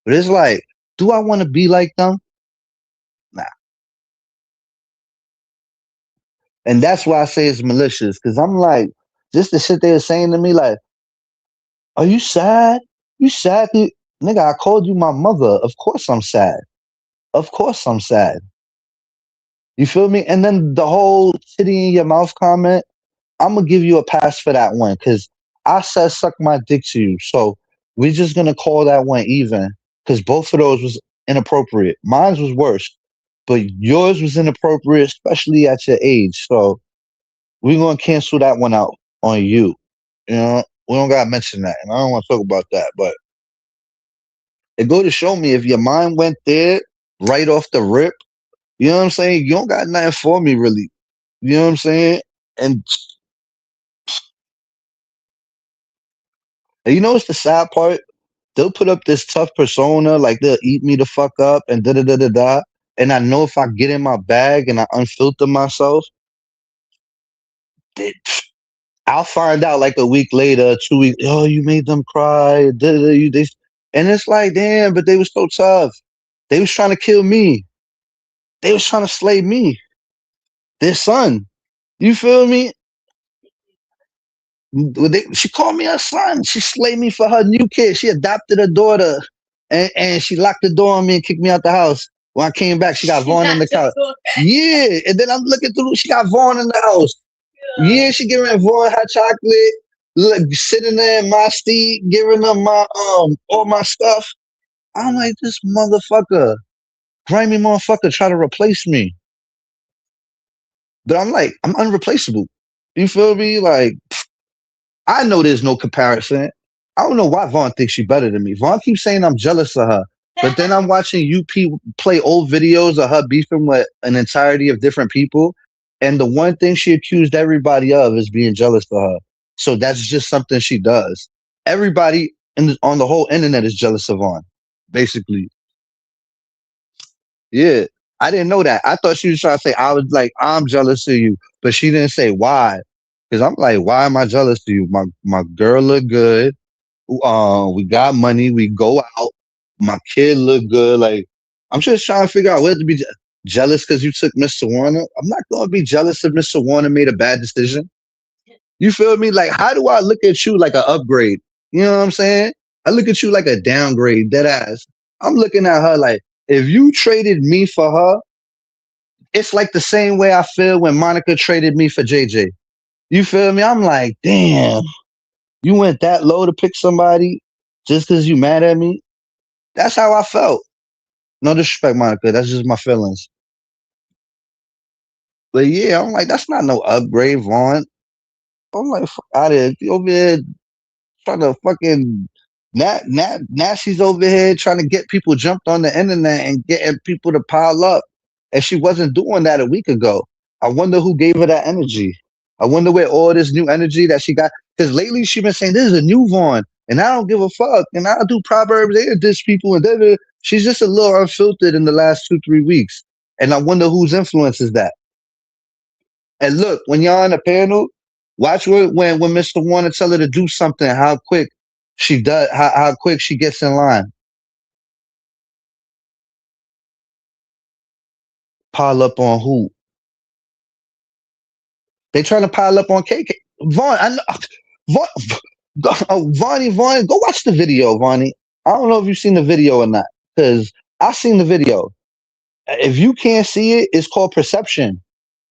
But it's like, do I want to be like them? Nah. And that's why I say it's malicious. Because I'm like, just the shit they were saying to me, like, are you sad? You sad? Nigga, I called you my mother. Of course I'm sad. Of course I'm sad. You feel me? And then the whole titty in your mouth comment, I'm gonna give you a pass for that one because I said suck my dick to you. So we're just gonna call that one even because both of those was inappropriate. Mine was worse, but yours was inappropriate, especially at your age. So we're gonna cancel that one out on you. You know, we don't gotta mention that, and I don't want to talk about that, but it go to show me if your mind went there right off the rip. You know what I'm saying? You don't got nothing for me, really. You know what I'm saying? And you know what's the sad part? They'll put up this tough persona, like they'll eat me the fuck up and da da da da da. And I know if I get in my bag and I unfilter myself, they, I'll find out like a week later, 2 weeks. Oh, you made them cry. Da, da, da, and it's like, damn, but they was so tough. They was trying to kill me. They was trying to slay me, their son. You feel me? She called me her son. She slayed me for her new kid. She adopted a daughter, and she locked the door on me and kicked me out the house. When I came back, she got Vaughn in the couch. Yeah, and then I'm looking through. She got Vaughn in the house. Yeah, she giving Vaughn hot chocolate, look, sitting there in my seat, giving them my all my stuff. I'm like, this motherfucker, grimy motherfucker, try to replace me. But I'm like, I'm unreplaceable. You feel me? Like, I know there's no comparison. I don't know why Vaughn thinks she's better than me. Vaughn keeps saying I'm jealous of her. But then I'm watching UP play old videos of her beefing with an entirety of different people. And the one thing she accused everybody of is being jealous of her. So that's just something she does. Everybody on the whole internet is jealous of Vaughn, basically. Yeah. I didn't know that. I thought she was trying to say, I was like, I'm jealous of you. But she didn't say why. Because I'm like, why am I jealous of you? My girl look good. We got money. We go out. My kid look good. Like, I'm just trying to figure out whether to be jealous because you took Mr. Warner. I'm not going to be jealous if Mr. Warner made a bad decision. You feel me? Like, how do I look at you like an upgrade? You know what I'm saying? I look at you like a downgrade, dead ass. I'm looking at her like, if you traded me for her, it's like the same way I feel when Monica traded me for JJ. You feel me? I'm like, damn, you went that low to pick somebody just because you mad at me? That's how I felt. No disrespect, Monica. That's just my feelings. But yeah, I'm like, that's not no upgrade, Vaughn. I'm like, fuck out of here. You over here trying to fucking now she's over here trying to get people jumped on the internet and getting people to pile up. And she wasn't doing that a week ago. I wonder who gave her that energy. I wonder where all this new energy that she got. Because lately she been saying this is a new Vaughn, and I don't give a fuck. And I do proverbs, they diss people, and da. She's just a little unfiltered in the last 2-3 weeks. And I wonder whose influence is that. And look, when y'all on the panel, watch when Mr. Warner tell her to do something, how quick she does, how quick she gets in line. Pile up on who? They trying to pile up on KK. Vaughn, I know, Vaughn, Vaughn, go watch the video, Vonnie. I don't know if you've seen the video or not, because I seen the video. If you can't see it, it's called perception.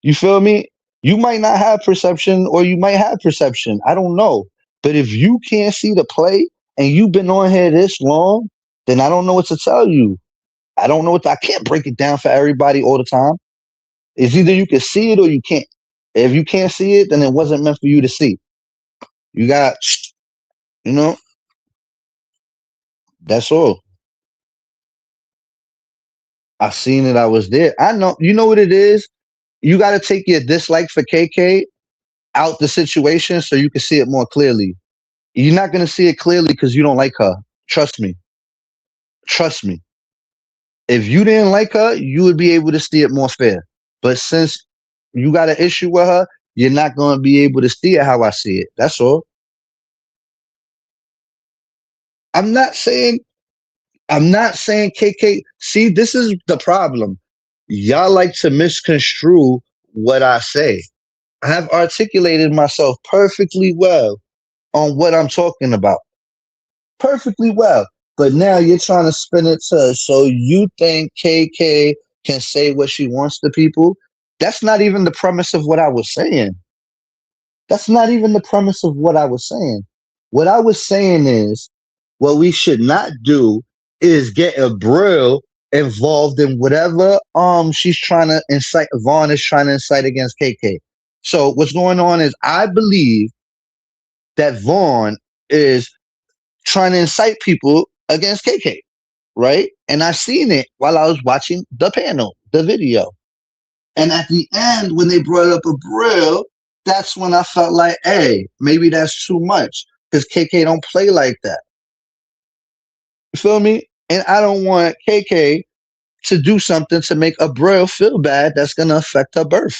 You feel me? You might not have perception or you might have perception. I don't know. But if you can't see the play and you've been on here this long, then I don't know what to tell you. I can't break it down for everybody all the time. It's either you can see it or you can't. If you can't see it, then it wasn't meant for you to see. You got, you know, that's all. I seen it. I was there. I know. You know what it is? You got to take your dislike for KK out the situation so you can see it more clearly. You're not gonna see it clearly because you don't like her. Trust me. Trust me. If you didn't like her, you would be able to see it more fair. But since you got an issue with her, you're not gonna be able to see it how I see it. That's all. I'm not saying I'm not saying KK. See, this is the problem. Y'all like to misconstrue what I say. I have articulated myself perfectly well on what I'm talking about. Perfectly well. But now you're trying to spin it to so you think KK can say what she wants to people. That's not even the premise of what I was saying. That's not even the premise of what I was saying. What I was saying is what we should not do is get a Brill involved in whatever she's trying to incite Vaughn is trying to incite against KK. So what's going on is I believe that Vaughn is trying to incite people against KK, right? And I seen it while I was watching the panel, the video. And at the end, when they brought up a Brill, that's when I felt like, hey, maybe that's too much because KK don't play like that. You feel me? And I don't want KK to do something to make a Brill feel bad that's going to affect her birth.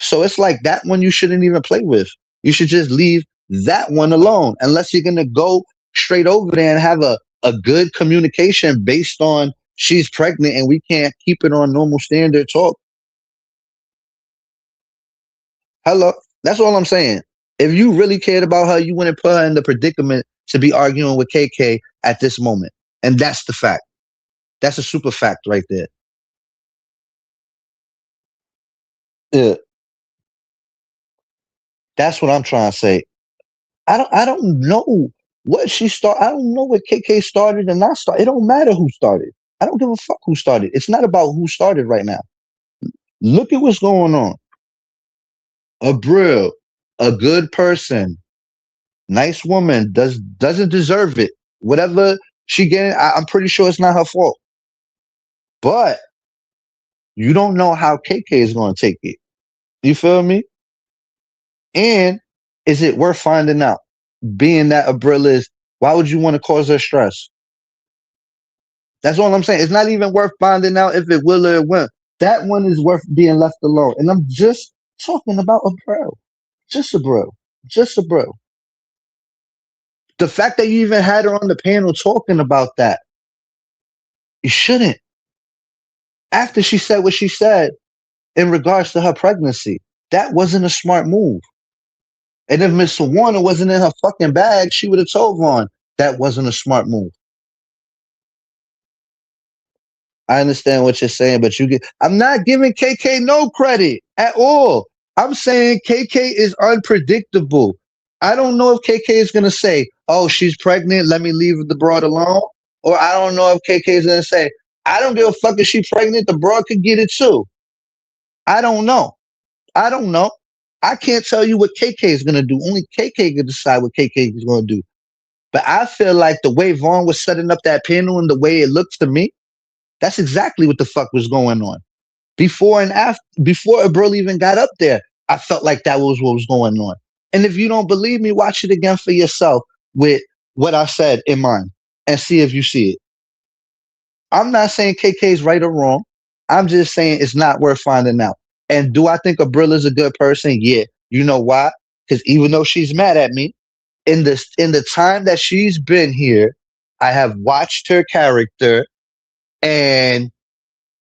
So it's like that one you shouldn't even play with. You should just leave that one alone unless you're going to go straight over there and have a good communication based on she's pregnant and we can't keep it on normal standard talk. Hello. That's all I'm saying. If you really cared about her, you wouldn't put her in the predicament to be arguing with KK at this moment. And that's the fact. That's a super fact right there. Yeah. That's what I'm trying to say. I don't know what she started. I don't know what KK started and not started. It don't matter who started. I don't give a fuck who started. It's not about who started right now. Look at what's going on. A Brill, a good person, nice woman, doesn't deserve it. Whatever she getting, I'm pretty sure it's not her fault. But you don't know how KK is going to take it. You feel me? And is it worth finding out? Being that a Brill is, why would you want to cause her stress? That's all I'm saying. It's not even worth finding out if it will or it won't. That one is worth being left alone. And I'm just talking about a Brill. Just a Brill. Just a Brill. The fact that you even had her on the panel talking about that, you shouldn't. After she said what she said in regards to her pregnancy, that wasn't a smart move. And if Miss Warner wasn't in her fucking bag, she would have told Vaughn that wasn't a smart move. I understand what you're saying, but I'm not giving KK no credit at all. I'm saying KK is unpredictable. I don't know if KK is going to say, oh, she's pregnant, let me leave the broad alone. Or I don't know if KK is going to say, I don't give a fuck if she's pregnant, the broad could get it too. I don't know. I don't know. I can't tell you what KK is going to do. Only KK can decide what KK is going to do. But I feel like the way Vaughn was setting up that panel and the way it looks to me, that's exactly what the fuck was going on. Before and after, before a Brill even got up there, I felt like that was what was going on. And if you don't believe me, watch it again for yourself with what I said in mind and see if you see it. I'm not saying KK is right or wrong. I'm just saying it's not worth finding out. And do I think a Brill is a good person? Yeah. You know why? Because even though she's mad at me, in the time that she's been here, I have watched her character, and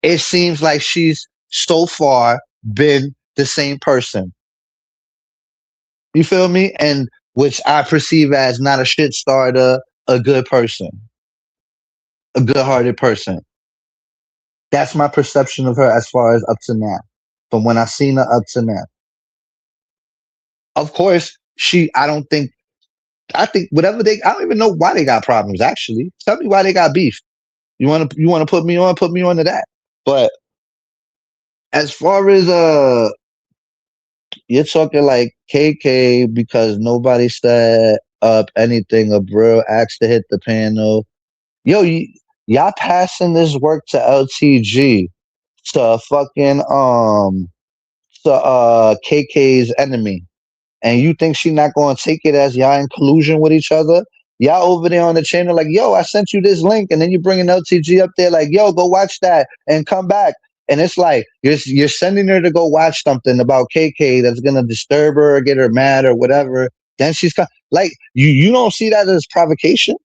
it seems like she's so far been the same person. You feel me? And which I perceive as not a shit starter, a good person, a good hearted person. That's my perception of her as far as up to now. From when I seen her up to now. Of course, I think whatever I don't even know why they got problems, actually. Tell me why they got beef. You wanna put me on to that. But as far as you're talking like KK because nobody set up anything. A Brill asked to hit the panel. Yo, y'all passing this work to LTG to fucking to KK's enemy. and you think she not gonna take it as y'all in collusion with each other? Y'all over there on the channel like, yo, I sent you this link, and then you bring an LTG up there like, yo, go watch that and come back. And it's like you're sending her to go watch something about KK that's gonna disturb her or get her mad or whatever. Then like you don't see that as provocation.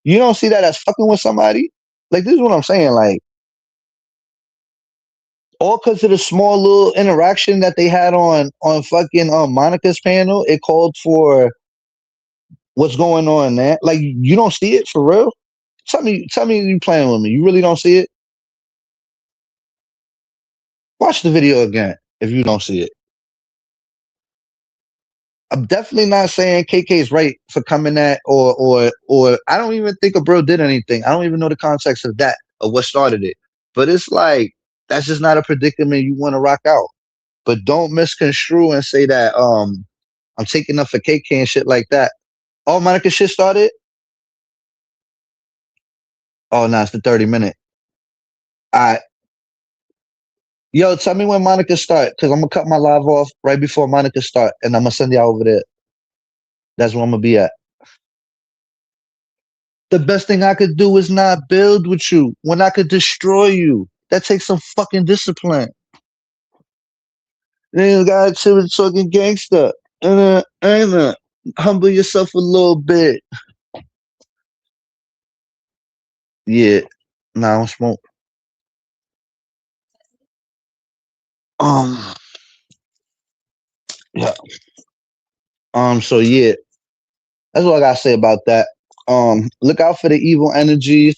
You don't see that as fucking with somebody. Like this is what I'm saying. Like all because of the small little interaction that they had on fucking Monica's panel, it called for what's going on there. Like you don't see it for real. Tell me you playing with me. You really don't see it. Watch the video again if you don't see it. I'm definitely not saying KK is right for coming at or I don't even think a bro did anything. I don't even know the context of that of what started it. But it's like that's just not a predicament you want to rock out. But don't misconstrue and say that I'm taking up for KK and shit like that. Oh, Monica shit started? Oh no, it's the 30-minute. Alright. Yo, tell me when Monica start, because I'm gonna cut my live off right before Monica start, and I'm gonna send y'all over there. That's where I'm gonna be at. The best thing I could do is not build with you when I could destroy you. That takes some fucking discipline. Then you gotta chill with talking gangster. Humble yourself a little bit. Yeah. Nah, I don't smoke. Yeah. So yeah. That's what I gotta say about that. Look out for the evil energies.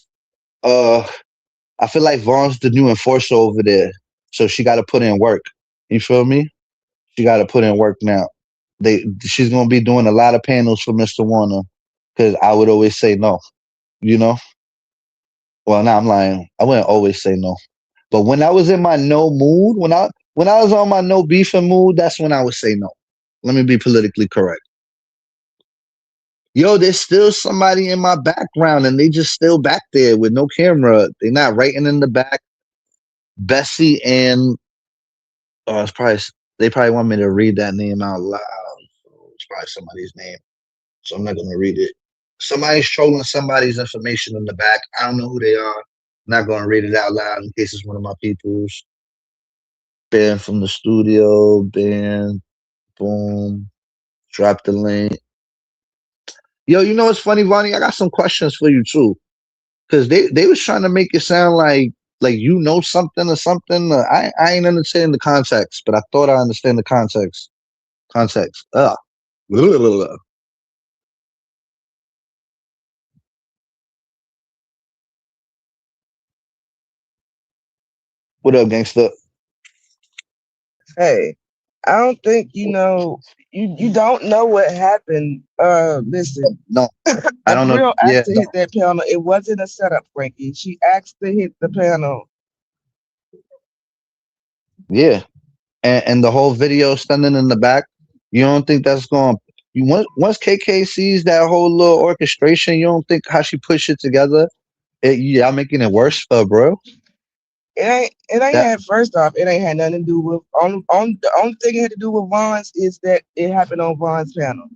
I feel like Vaughn's the new enforcer over there. So she gotta put in work. You feel me? She gotta put in work now. She's gonna be doing a lot of panels for Mr. Warner. Cause I would always say no. You know? Well, now I'm lying. I wouldn't always say no. But when I was in my no mood, when I was on my no beefing mood, that's when I would say no. Let me be politically correct. Yo, there's still somebody in my background and they just still back there with no camera. They're not writing in the back. Bessie and it's probably they probably want me to read that name out loud. So it's probably somebody's name. So I'm not gonna read it. Somebody's trolling somebody's information in the back. I don't know who they are. I'm not gonna read it out loud in case it's one of my peoples. Banned from the studio, banned, boom, drop the link. Yo, you know what's funny, Vonnie? I got some questions for you too. Cause they was trying to make it sound like you know something or something. I ain't understanding the context, but I thought I understand the context. Context. What up, gangster? Hey, I don't think you don't know what happened. Listen, No, I don't know. April Yeah, asked to hit that panel. It wasn't a setup, Frankie. She asked to hit the panel. yeah. And the whole video standing in the back. You don't think that's going? Once KK sees that whole little orchestration, you don't think how she push it together? Yeah, I'm making it worse for her, bro. It ain't That had first off, it ain't had nothing to do with on the only thing it had to do with Vaughn's is that it happened on Vaughn's panel.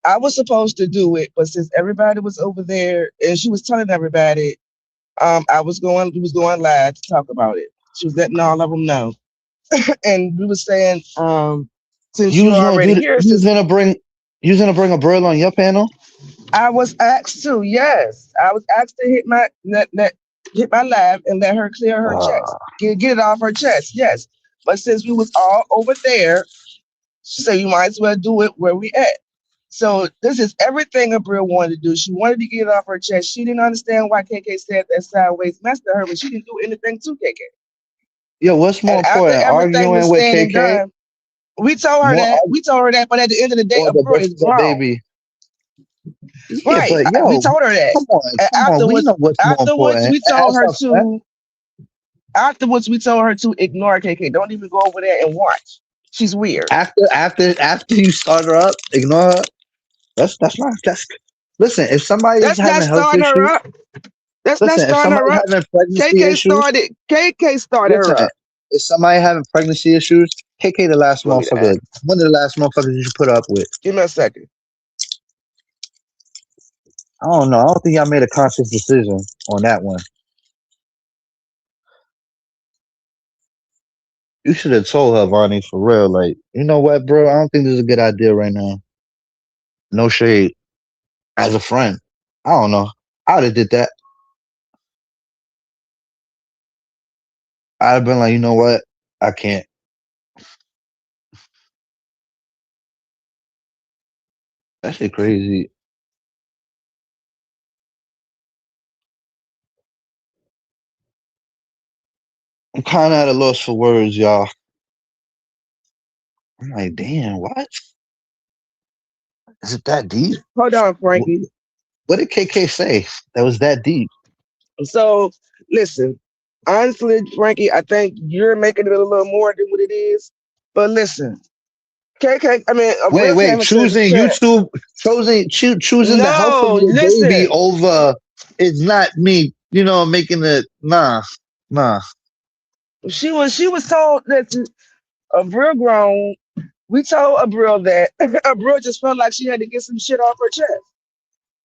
I was supposed to do it, but since everybody was over there and she was telling everybody, we was going live to talk about it. She was letting all of them know. And we was saying, since you you're was gonna already do. here, You was since gonna bring. You was gonna bring a bro on your panel. I was asked to, yes, I was asked to hit my lab and let her clear her chest, Uh, get it off her chest, yes. But since we was all over there, she said you might as well do it where we at. So this is everything Abril wanted to do. She wanted to get it off her chest. She didn't understand why KK said that sideways messed to her, but she didn't do anything to KK. Yo, what's more And after important, everything arguing was with said and KK, done, we told her more that. We told her that, but at the end of the day, or Abril is the grown. baby? Yeah, Right. but We yo, told her that. And come on. We know what's more afterwards important. we And told as her a fact, to afterwards we told her to ignore KK. Don't even go over there and watch. She's weird. after you start her up, ignore her. That's not that's. Listen, if somebody is That's not having health starting her issues, up. That's not listen. If starting her somebody's up. having pregnancy KK issues, started. KK started her listen. up. If somebody having pregnancy issues, KK the last You want me to ask? motherfucker. One of the last motherfuckers you should put up with. Give me a second. I don't know. I don't think I made a conscious decision on that one. You should have told her, Vonnie, for real. Like, you know what, bro? I don't think this is a good idea right now. No shade. As a friend, I don't know. I would have did that. I'd have been like, you know what? I can't. That shit crazy. I'm kind of at a loss for words, y'all. I'm like, damn, what? Is it that deep? Hold on, What, Frankie. what did KK say that was that deep? So listen, honestly, Frankie, I think you're making it a little more than what it is. But listen, KK, I mean, a Wait, real wait. came into the Choosing chat. YouTube, choosing the health of No, your baby listen. over is not me. You know, making it nah. She was told that Avril grown. We told Avril that Avril just felt like she had to get some shit off her chest,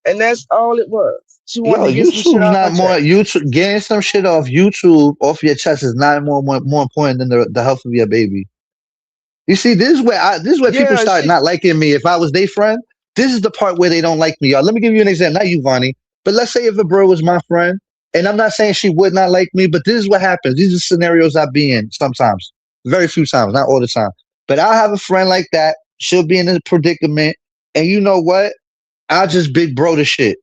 and that's all it was. She wanted Yo, to get some shit YouTube's off her not more. chest. YouTube getting some shit off YouTube off your chest is not more important than the health of your baby. You see, this is where people Yeah, start she. not liking me. If I was their friend, this is the part where they don't like me, y'all. Let me give you an example. Not you, Vonnie, but let's say if a bro was my friend, and I'm not saying she would not like me, but this is what happens. These are scenarios I be in sometimes, very few times, not all the time. But I'll have a friend like that. She'll be in a predicament, and you know what? I'll just big bro the shit,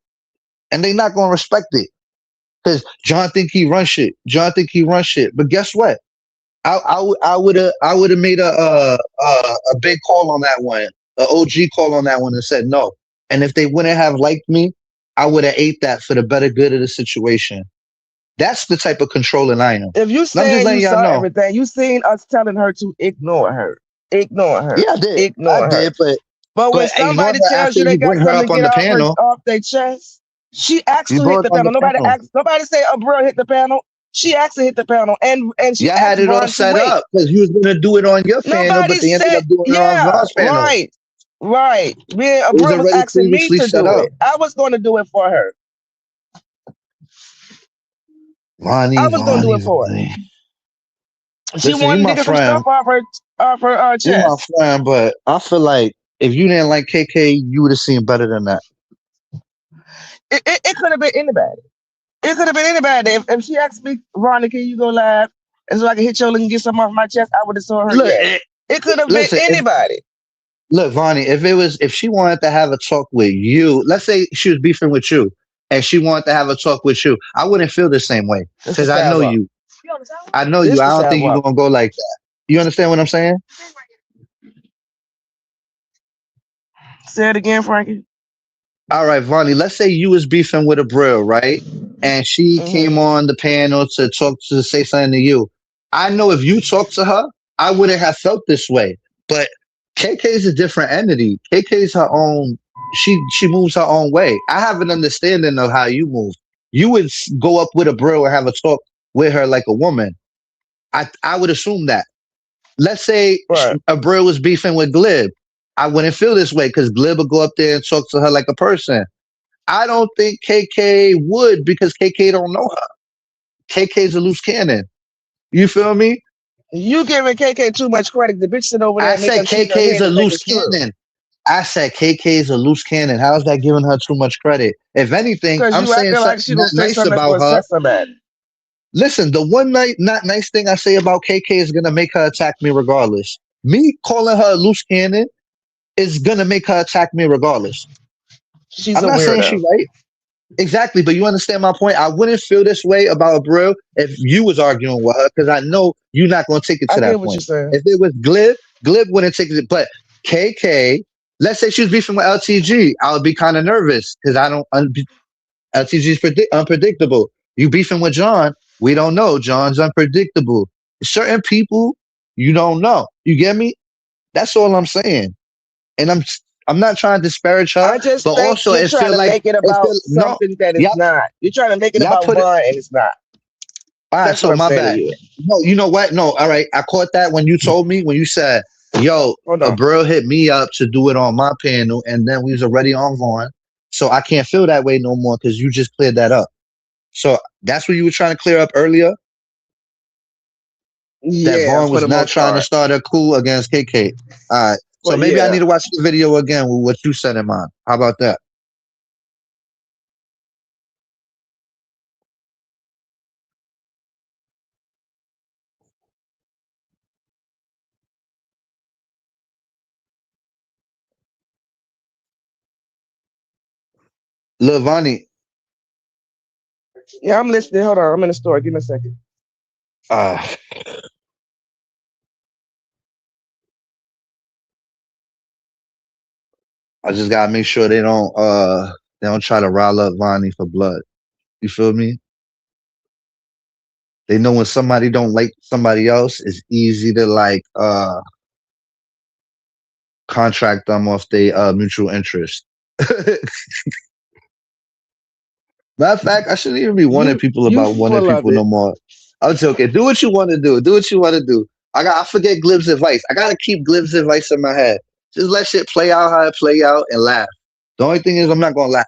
and they not gonna respect it because John think he run shit. John think he run shit. But guess what? I would have made a big call on that one, a OG call on that one, and said no. And if they wouldn't have liked me, I would have ate that for the better good of the situation. That's the type of controlling I am. And If you I'm just saying you letting y'all saw know. everything, you seen us telling her to ignore her, Yeah, I did. I ignore her. did, but But when ignore somebody her tells after you they you got bring her something up to on get the panel. off their chest, she asked You to hit brought the it on the panel. panel. Nobody say Avril hit the panel. She asked to hit the panel, and she Y'all asked had it all Vaughn to set wait. up because you was gonna do it on your panel, Nobody but they ended said, up doing it on yeah, Vaughn's panel. right, right. Me and It was Avril was already asking me previously to set do up. it. I was going to do it for her. Vonnie, I was going to do Vonnie, it for her. Vonnie. She Listen, you wanted to my get some stuff friend. off her You my chest. friend, but I feel like if you didn't like KK, you would have seen better than that. It could have been anybody. It could have been anybody. If she asked me, Ronnie, can you go live? And so I can hit your link and get something off my chest, I would have told her Look, yes. It could have been listen. anybody. Look, Vonnie, if she wanted to have a talk with you, let's say she was beefing with you, and she wanted to have a talk with you, I wouldn't feel the same way This the because I know sidewalk. you. I know you. This the I don't think you're sidewalk. gonna go like that. You understand what I'm saying? Say it again, Frankie. All right, Vonnie, let's say you was beefing with a Brill, right? And she came Mm-hmm. on the panel to talk to say something to you. I know if you talked to her, I wouldn't have felt this way. But KK is a different entity. KK is her own. She moves her own way. I have an understanding of how you move. You would go up with a Brill and have a talk with her like a woman. I would assume that. Let's say Right. a Brill was beefing with Glib. I wouldn't feel this way because Glib would go up there and talk to her like a person. I don't think KK would because KK don't know her. KK's a loose cannon. You feel me? You giving KK too much credit. The bitch sit over there I and make said us shake her KK's head a and think loose it's true. cannon. I said KK's a loose cannon. How's that giving her too much credit? If anything, Because I'm you saying acting like something she not gonna say nice something that's about gonna her. upset somebody. Listen, the one night not nice thing I say about KK is gonna make her attack me regardless. Me calling her a loose cannon is gonna make her attack me regardless. She's I'm a not saying weirdo. she right. Exactly, but you understand my point. I wouldn't feel this way about a bro if you was arguing with her because I know you're not going to take it I to that get what you're point. saying. If it was Glib wouldn't take it. But KK, let's say she was beefing with LTG, I would be kind of nervous because I don't. LTG is unpredictable. You beefing with John, we don't know. John's unpredictable. Certain people, you don't know. You get me? That's all I'm saying. And I'm not trying to disparage her, I just but think also you're it trying feel to like make it it about feel no. something that is Y'all not. You're trying to make it y'all about put it. Vaughn and it's not. All right, That's what so I'm my saying to bad. you. No, you know what? No, all right. I caught that when you told me when you said, "Yo, Hold a on. girl hit me up to do it on my panel, and then we was already on Vaughn, so I can't feel that way no more because you just cleared that up." So that's what you were trying to clear up earlier. That Yeah, Vaughn for was the not most trying to part. start a coup against KK. All right. So But maybe I yeah. need to watch the video again with what you said in mind. How about that? Lil Vonnie, Yeah, I'm listening. Hold on. I'm in the store. Give me a second. uh, I just gotta make sure they don't try to rile up Vonnie for blood. You feel me? They know when somebody don't like somebody else, it's easy to like contract them off their mutual interest. Matter of fact, I shouldn't even be warning people You about warning full of people it. no more. I'm joking. Do what you want to do. Do what you want to do. I forget Glib's advice. I gotta keep Glib's advice in my head. Just let shit play out how it play out and laugh. The only thing is I'm not gonna laugh.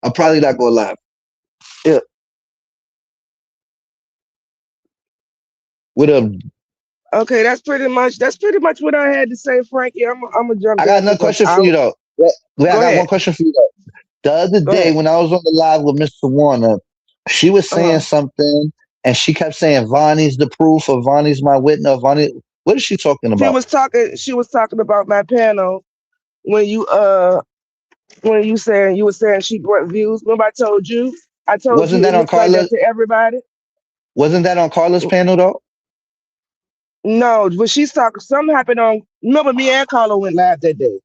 I'm probably not gonna laugh. Yeah. With a Okay, that's pretty much what I had to say, Frankie. I'm gonna jump I got down another because question for I you though. Wait, I go got one ahead. question for you though. The other Go day ahead. when I was on the live with Mr. Warner, she was saying Uh-huh. something and she kept saying Vonnie's the proof or Vonnie's my witness. Vonnie, what is she talking about? She was talking about my panel when you were saying she brought views. Remember I told Wasn't you that it on looked like Carla? that to everybody. Wasn't that on Carla's panel though? No, but she's talking something happened on remember me and Carla went live that day.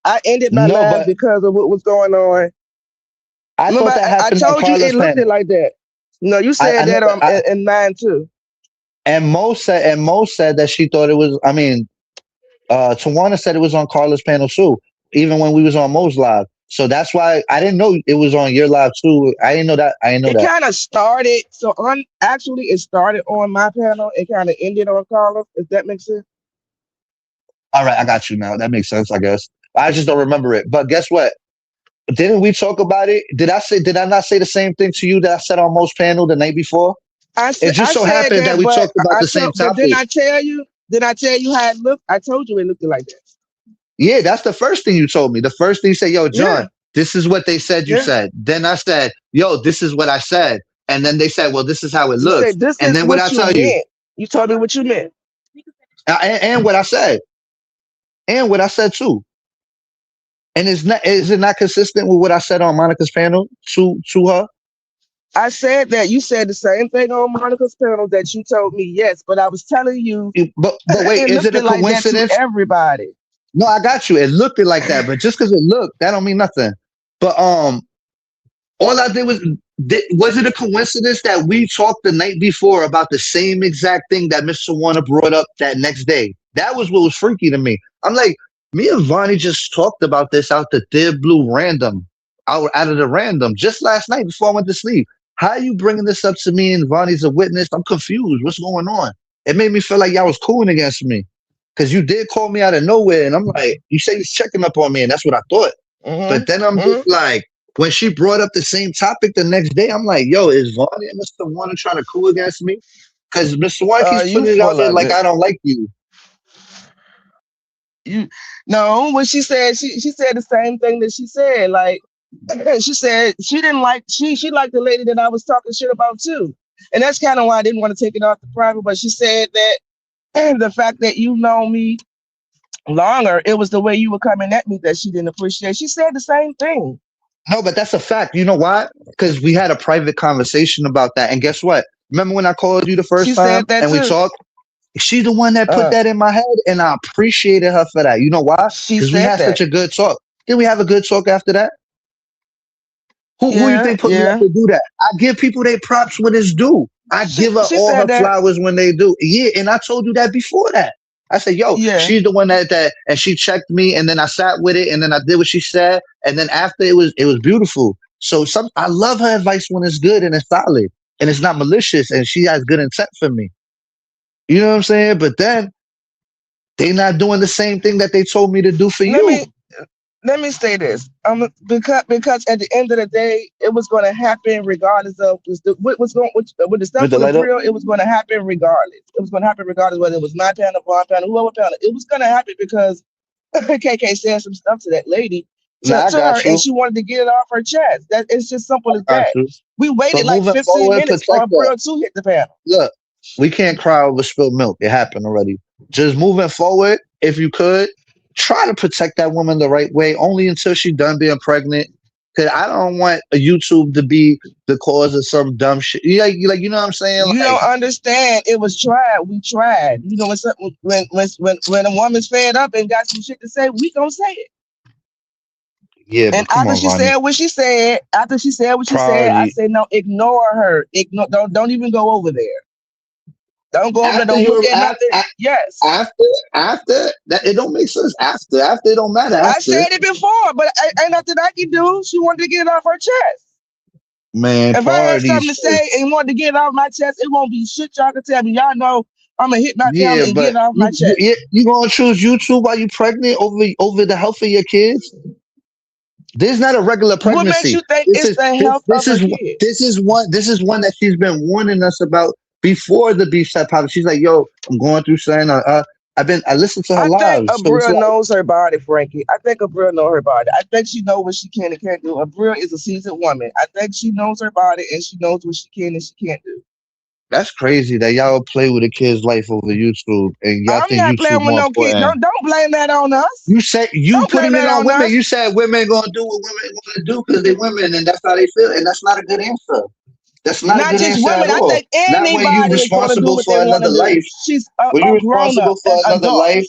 I ended my No, live but because of what was going on. I Remember thought that I happened on told you it Carla's looked it panel. like that. No, you I said know that that. in mine too. And Mo said that she thought it was. I mean, Tawana said it was on Carla's panel too, even when we was on Mo's live. So that's why I didn't know it was on your live too. I didn't know that. I didn't know It that. kind of started so on actually it started on my panel. It kind of ended on Carla, if that makes sense. All right, I got you now. That makes sense, I guess. I just don't remember it. But guess what? Didn't we talk about it? Did I not say the same thing to you that I said on Mo's panel the night before? It just I so said happened that that, we but talked about the same topic. did I tell you how it looked? I told you it looked like that. Yeah, that's the first thing you told me. The first thing you said, yo, Yeah, John, this is what they said you yeah. said. Then I said, yo, this is what I said. And then they said, well, this is how it You looks. said this And is then what I what you tell you, meant. You told me what you meant. and what I said, and what I said too. And is it not consistent with what I said on Monica's panel to her? I said that you said the same thing on Monica's panel that you told me, yes, but I was telling you But wait, it is looked it a like that to coincidence? everybody. No, I got you. It looked like that, but just because it looked, that don't mean nothing. But all I did was it a coincidence that we talked the night before about the same exact thing that Mr. Warner brought up that next day? That was what was freaky to me. I'm like, me and Vonnie just talked about this out the dead blue random, out of the random, just last night before I went to sleep. How are you bringing this up to me and Vonnie's a witness? I'm confused. What's going on? It made me feel like y'all was cooling against me because you did call me out of nowhere, and I'm like, you say he's checking up on me, and that's what I thought. Mm-hmm. But then I'm Mm-hmm. just like, when she brought up the same topic the next day, I'm like, yo, is Vonnie and Mr. Warner trying to cool against me? Because Mr. Warner keeps You putting it out full there of like it. I don't like you. You no, when she said she said the same thing that she said. Like she said she didn't like she liked the lady that I was talking shit about too. And that's kind of why I didn't want to take it off the private. But she said that the fact that you know me longer, it was the way you were coming at me that she didn't appreciate. She said the same thing. No, but that's a fact. You know why? Because we had a private conversation about that. And guess what? Remember when I called you the She first time said that and we too. talked? She's the one that put Uh, that in my head, and I appreciated her for that. You know why? she Because we said had such that. a good talk. Did we have a good talk after that? Who you Yeah, think put me up yeah. to do that? I give people their props when it's due. I give her She all said her that. flowers when they do. Yeah, and I told you that before that. I said, yo, Yeah. she's the one and she checked me, and then I sat with it, and then I did what she said, and then after it was beautiful. So I love her advice when it's good and it's solid. and it's not malicious, and she has good intent for me. You know what I'm saying? But then they not doing the same thing that they told me to do for Let you. me let me say this. Because at the end of the day, it was going to happen regardless of what was going with the With stuff the with light up? April. It was going to happen regardless. It was going to happen regardless whether it was my panel, Vaughn panel, whoever panel. It was going to happen because KK said some stuff to that lady Nah, I to her, got and you. she wanted to get it off her chest. That it's just simple I as got that. you. We But waited like moving 15 forward, minutes for protect that. April to hit the panel. Look, we can't cry over spilled milk. It happened already. Just moving forward, if you could, try to protect that woman the right way, only until she done being pregnant. Cause I don't want a YouTube to be the cause of some dumb shit. You know what I'm saying? You Like, don't understand. It was tried. We tried. You know, when a woman's fed up and got some shit to say, we gonna say it. yeah, And but come on, Vonnie. after she said what she said, I Priority. said, no, ignore her. Ignore. Don't even go over there. Don't go over there. After Don't look you're at nothing. Yes, after after that, it don't make sense. After it don't matter. I After, said it before, but ain't nothing I can do. She wanted to get it off her chest. man, If I had something priorities to say first. and wanted to get it off my chest, it won't be shit y'all can tell me. Y'all know I'm gonna hit my Yeah, camera and get but it off my chest. you gonna choose YouTube while you pregnant over the health of your kids? This is not a regular What makes pregnancy. you think This it's is the this health this of a is kid? this is one that she's been warning us about before the beef side popped. She's like, "Yo, I'm going through something. I listened to her I think lives, so it's Abril like, knows her body, Frankie. I think Abril knows her body. I think she knows what she can and can't do. Abril is a seasoned woman. I think she knows her body and she knows what she can and she can't do. that's crazy that y'all play with a kid's life over YouTube and y'all I'm think not YouTube playing with more no kid. important. Don't blame that on us. You said you Don't blame putting it that on on women. us. You said women gonna do what women want to do because they women and that's how they feel, and that's not a good answer. That's not a Not good just answer at women. I all. think Not when you anybody is going to do responsible what they for want to another do. life. She's When a you're grown up, responsible an for another adult. life,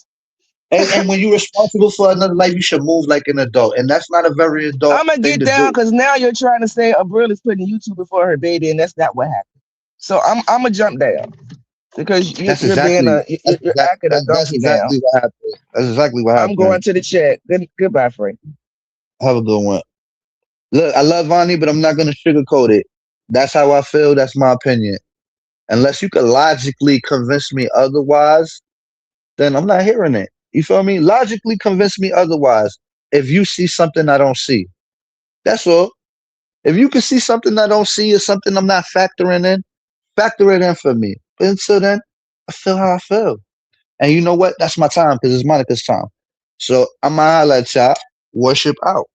and when you're responsible for another life, you should move like an adult, and that's not a very adult I'm gonna thing get to down do. because now you're trying to say Abril is putting YouTube before her baby, and that's not what happened. So I'm gonna jump down because That's you're being exactly you're acting a that's donkey now. exactly what happened. That's exactly what I'm going happened. to the chat. Goodbye, Frank. Have a good one. Look, I love Vonnie, but I'm not gonna sugarcoat it. That's how I feel. That's my opinion. Unless you could logically convince me otherwise, then I'm not hearing it. You feel me? Logically convince me otherwise. If you see something I don't see, that's all. If you can see something I don't see or something I'm not factoring in, factor it in for me. But until then, I feel how I feel. And you know what? That's my time because it's Monica's time. So I'm going to holla at y'all. Worship out.